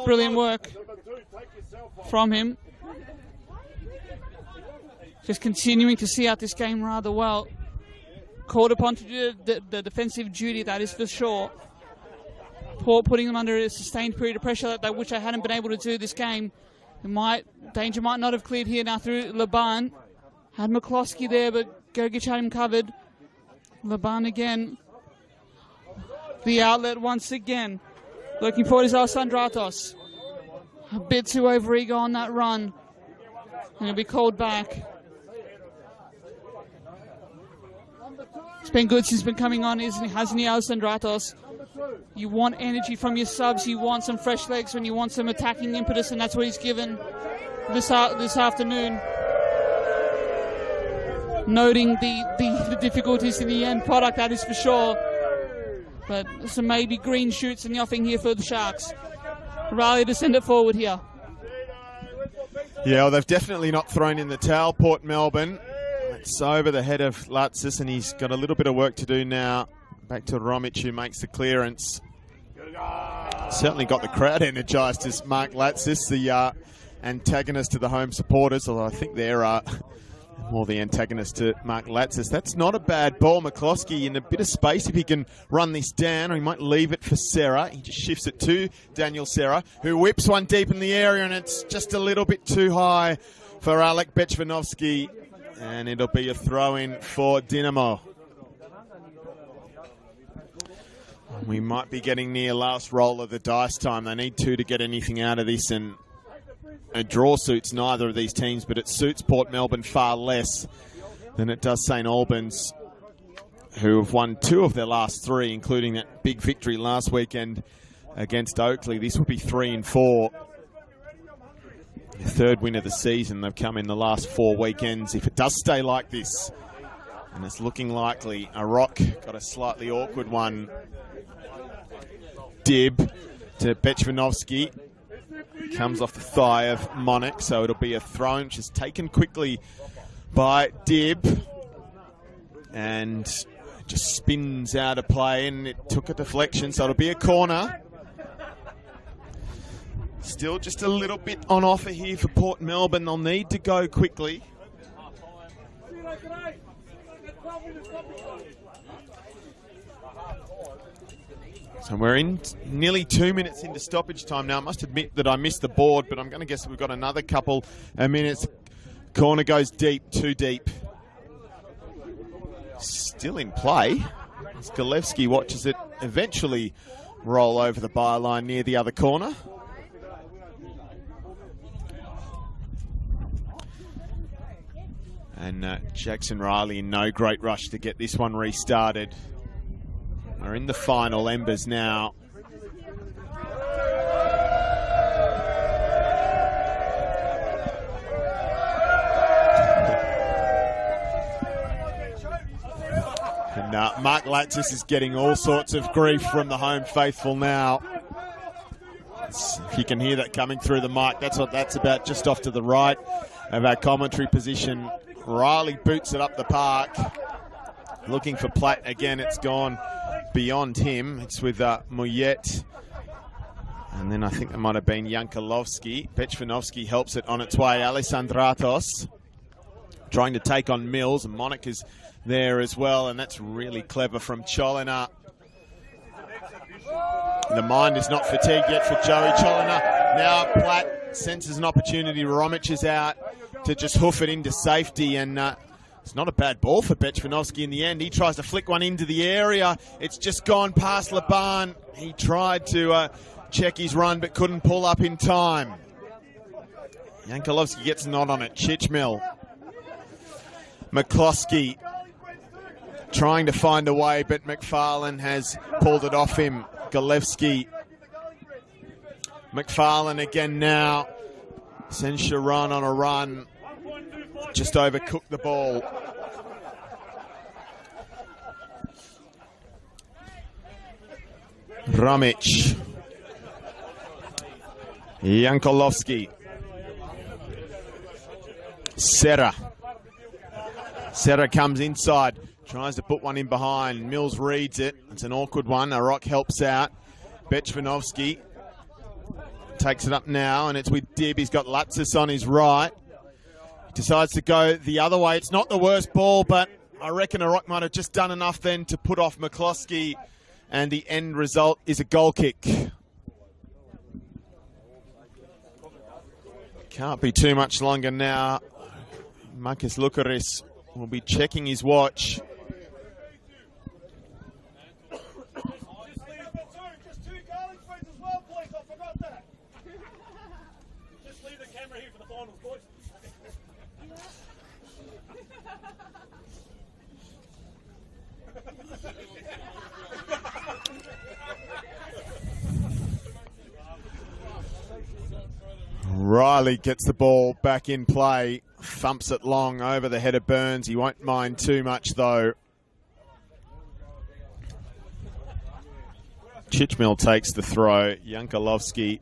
Brilliant work from him. Just continuing to see out this game rather well. Called upon to do the defensive duty, that is for sure. Port putting them under a sustained period of pressure which they hadn't been able to do this game. Danger might not have cleared here now through Laban. Had McCloskey there, but Gogic had him covered. Laban again. The outlet once again. Looking forward is Alexandratos. A bit too overeager on that run. And he'll be called back. It's been good since he's been coming on, hasn't he, Alexandratos? You want energy from your subs, you want some fresh legs when you want some attacking impetus, and that's what he's given this afternoon. Noting the difficulties in the end product, that is for sure. But some maybe green shoots in the offing here for the Sharks. Raleigh to send it forward here. Yeah, well, they've definitely not thrown in the towel, Port Melbourne. It's over the head of Latsis, and he's got a little bit of work to do now. Back to Romic, who makes the clearance. Certainly got the crowd energised as Mark Latsis, the antagonist to the home supporters, although I think they're more the antagonist to Mark Latsis. That's not a bad ball. McCloskey in a bit of space if he can run this down, or he might leave it for Serra. He just shifts it to Daniel Serra, who whips one deep in the area, and it's just a little bit too high for Alek Bechvanovsky, and it'll be a throw-in for Dinamo. We might be getting near last roll of the dice time. They need two to get anything out of this, and a draw suits neither of these teams, but it suits Port Melbourne far less than it does St. Albans, who have won 2 of their last 3, including that big victory last weekend against Oakley. This would be 3 and 4. The 3rd win of the season. They've come in the last 4 weekends. If it does stay like this, and it's looking likely, a rock got a slightly awkward one. Dib to Bechvanovsky. Comes off the thigh of Monic, so it'll be a throw, which is taken quickly by Dib. And just spins out of play, and it took a deflection, so it'll be a corner. Still just a little bit on offer here for Port Melbourne. They'll need to go quickly. So we're in nearly 2 minutes into stoppage time now. I must admit that I missed the board, but I'm going to guess we've got another couple of minutes. Corner goes deep, too deep. Still in play. Galevsky watches it eventually roll over the byline near the other corner. And Jackson Riley in no great rush to get this one restarted. We're in the final embers now. And Mark Latsis is getting all sorts of grief from the home faithful now. If you can hear that coming through the mic, that's what that's about, just off to the right of our commentary position. Riley boots it up the park. Looking for Platt again, it's gone beyond him. It's with Muyet. And then I think there might have been Yankolovsky. Bechvanovsky helps it on its way. Alexandratos trying to take on Mills, and Monic is there as well, and that's really clever from Cholina. The mind is not fatigued yet for Joey Cholina. Now Platt senses an opportunity. Romic is out to just hoof it into safety, and it's not a bad ball for Bechvanovsky in the end. He tries to flick one into the area. It's just gone past Laban. He tried to check his run but couldn't pull up in time. Yankolovsky gets a nod on it. Chichmil. McCloskey trying to find a way, but McFarlane has pulled it off him. Golevsky. McFarlane again now. Sends Sharon on a run. Just overcooked the ball. Ramic. Jankolovsky. Serra. Serra comes inside. Tries to put one in behind. Mills reads it. It's an awkward one. Arok helps out. Bechvanovsky takes it up now, and it's with Dib. He's got Latsis on his right. Decides to go the other way. It's not the worst ball, but I reckon Arok might have just done enough then to put off McCloskey, and the end result is a goal kick. Can't be too much longer now. Marcus Lucaris will be checking his watch. Riley gets the ball back in play, thumps it long over the head of Burns. He won't mind too much though. Chichmill takes the throw. Jankolovsky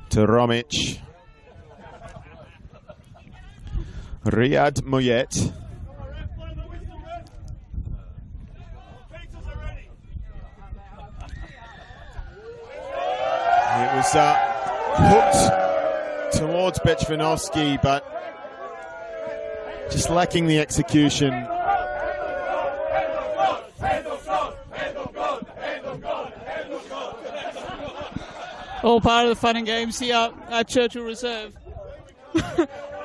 to Romic. Riyad Muyet. It was hooked towards Bechvanovsky, but just lacking the execution. All part of the fun and games here at Churchill Reserve.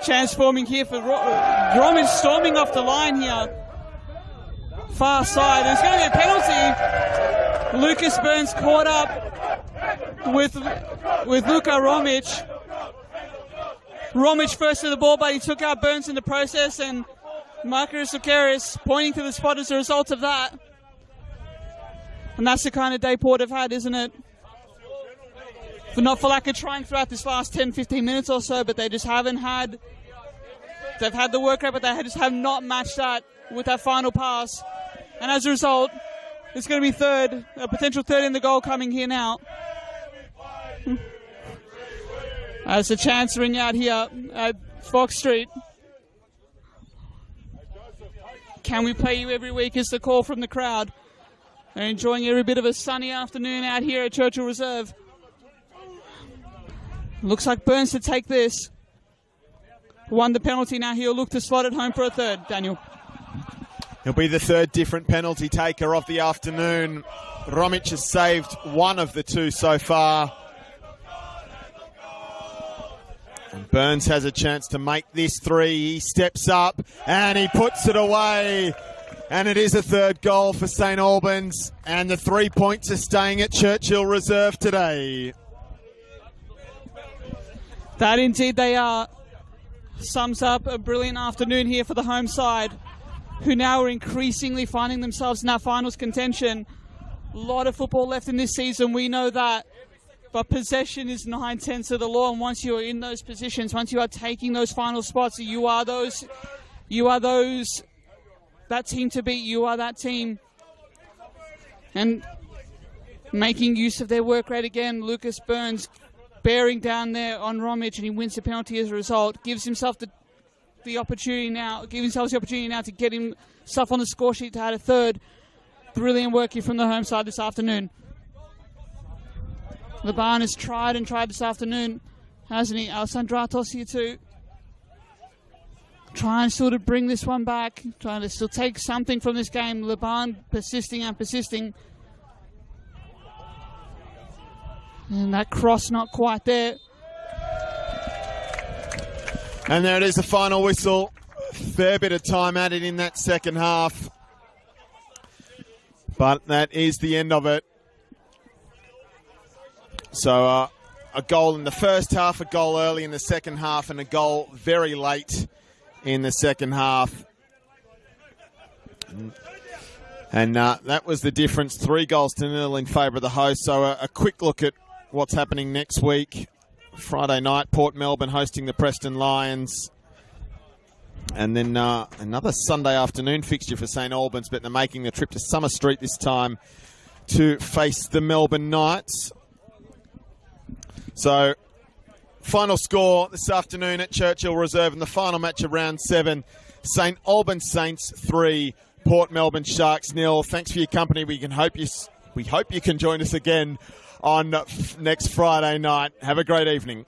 Chance forming here for Roman, storming off the line here. Far side. There's going to be a penalty. Lucas Burns caught up with Luka Romic. Romic first to the ball, but he took out Burns in the process, and Marcus Zucaris pointing to the spot as a result of that. And that's the kind of day Port have had, isn't it? Not for lack of trying throughout this last 10-15 minutes or so, but they just haven't had... They've had the work rate, but they just have not matched that with that final pass. And as a result, it's going to be third, a potential third in the goal coming here now. As a chance ring out here at Fox Street. Can we play you every week is the call from the crowd. They're enjoying every bit of a sunny afternoon out here at Churchill Reserve. Looks like Burns to take this. Won the penalty, now he'll look to slot it home for a third. Daniel. He'll be the third different penalty taker of the afternoon. Romic has saved one of the two so far. And Burns has a chance to make this three. He steps up and he puts it away. And it is a third goal for St Albans. And the 3 points are staying at Churchill Reserve today. That indeed they are. Sums up a brilliant afternoon here for the home side, who now are increasingly finding themselves in that finals contention. A lot of football left in this season, we know that. But possession is 9/10 of the law, and once you are in those positions, once you are taking those final spots, you are that team to beat. You are that team. And making use of their work rate again, Lucas Burns bearing down there on Romic, and he wins the penalty as a result. Gives himself the opportunity now. Gives himself the opportunity now to get himself on the score sheet to add a third. Brilliant work here from the home side this afternoon. Laban has tried and tried this afternoon, hasn't he? Alessandratos here too. Trying still to bring this one back. Trying to still take something from this game. Laban persisting and persisting. And that cross not quite there. And there it is, the final whistle. Fair bit of time added in that second half. But that is the end of it. So a goal in the first half, a goal early in the second half, and a goal very late in the second half. And that was the difference, 3-0 in favour of the host. So a quick look at what's happening next week. Friday night, Port Melbourne hosting the Preston Lions. And then another Sunday afternoon fixture for St Albans, but they're making the trip to Summer Street this time to face the Melbourne Knights. So, final score this afternoon at Churchill Reserve in the final match of round 7. St Albans Saints 3, Port Melbourne Sharks 0. Thanks for your company. We hope you can join us again on next Friday night. Have a great evening.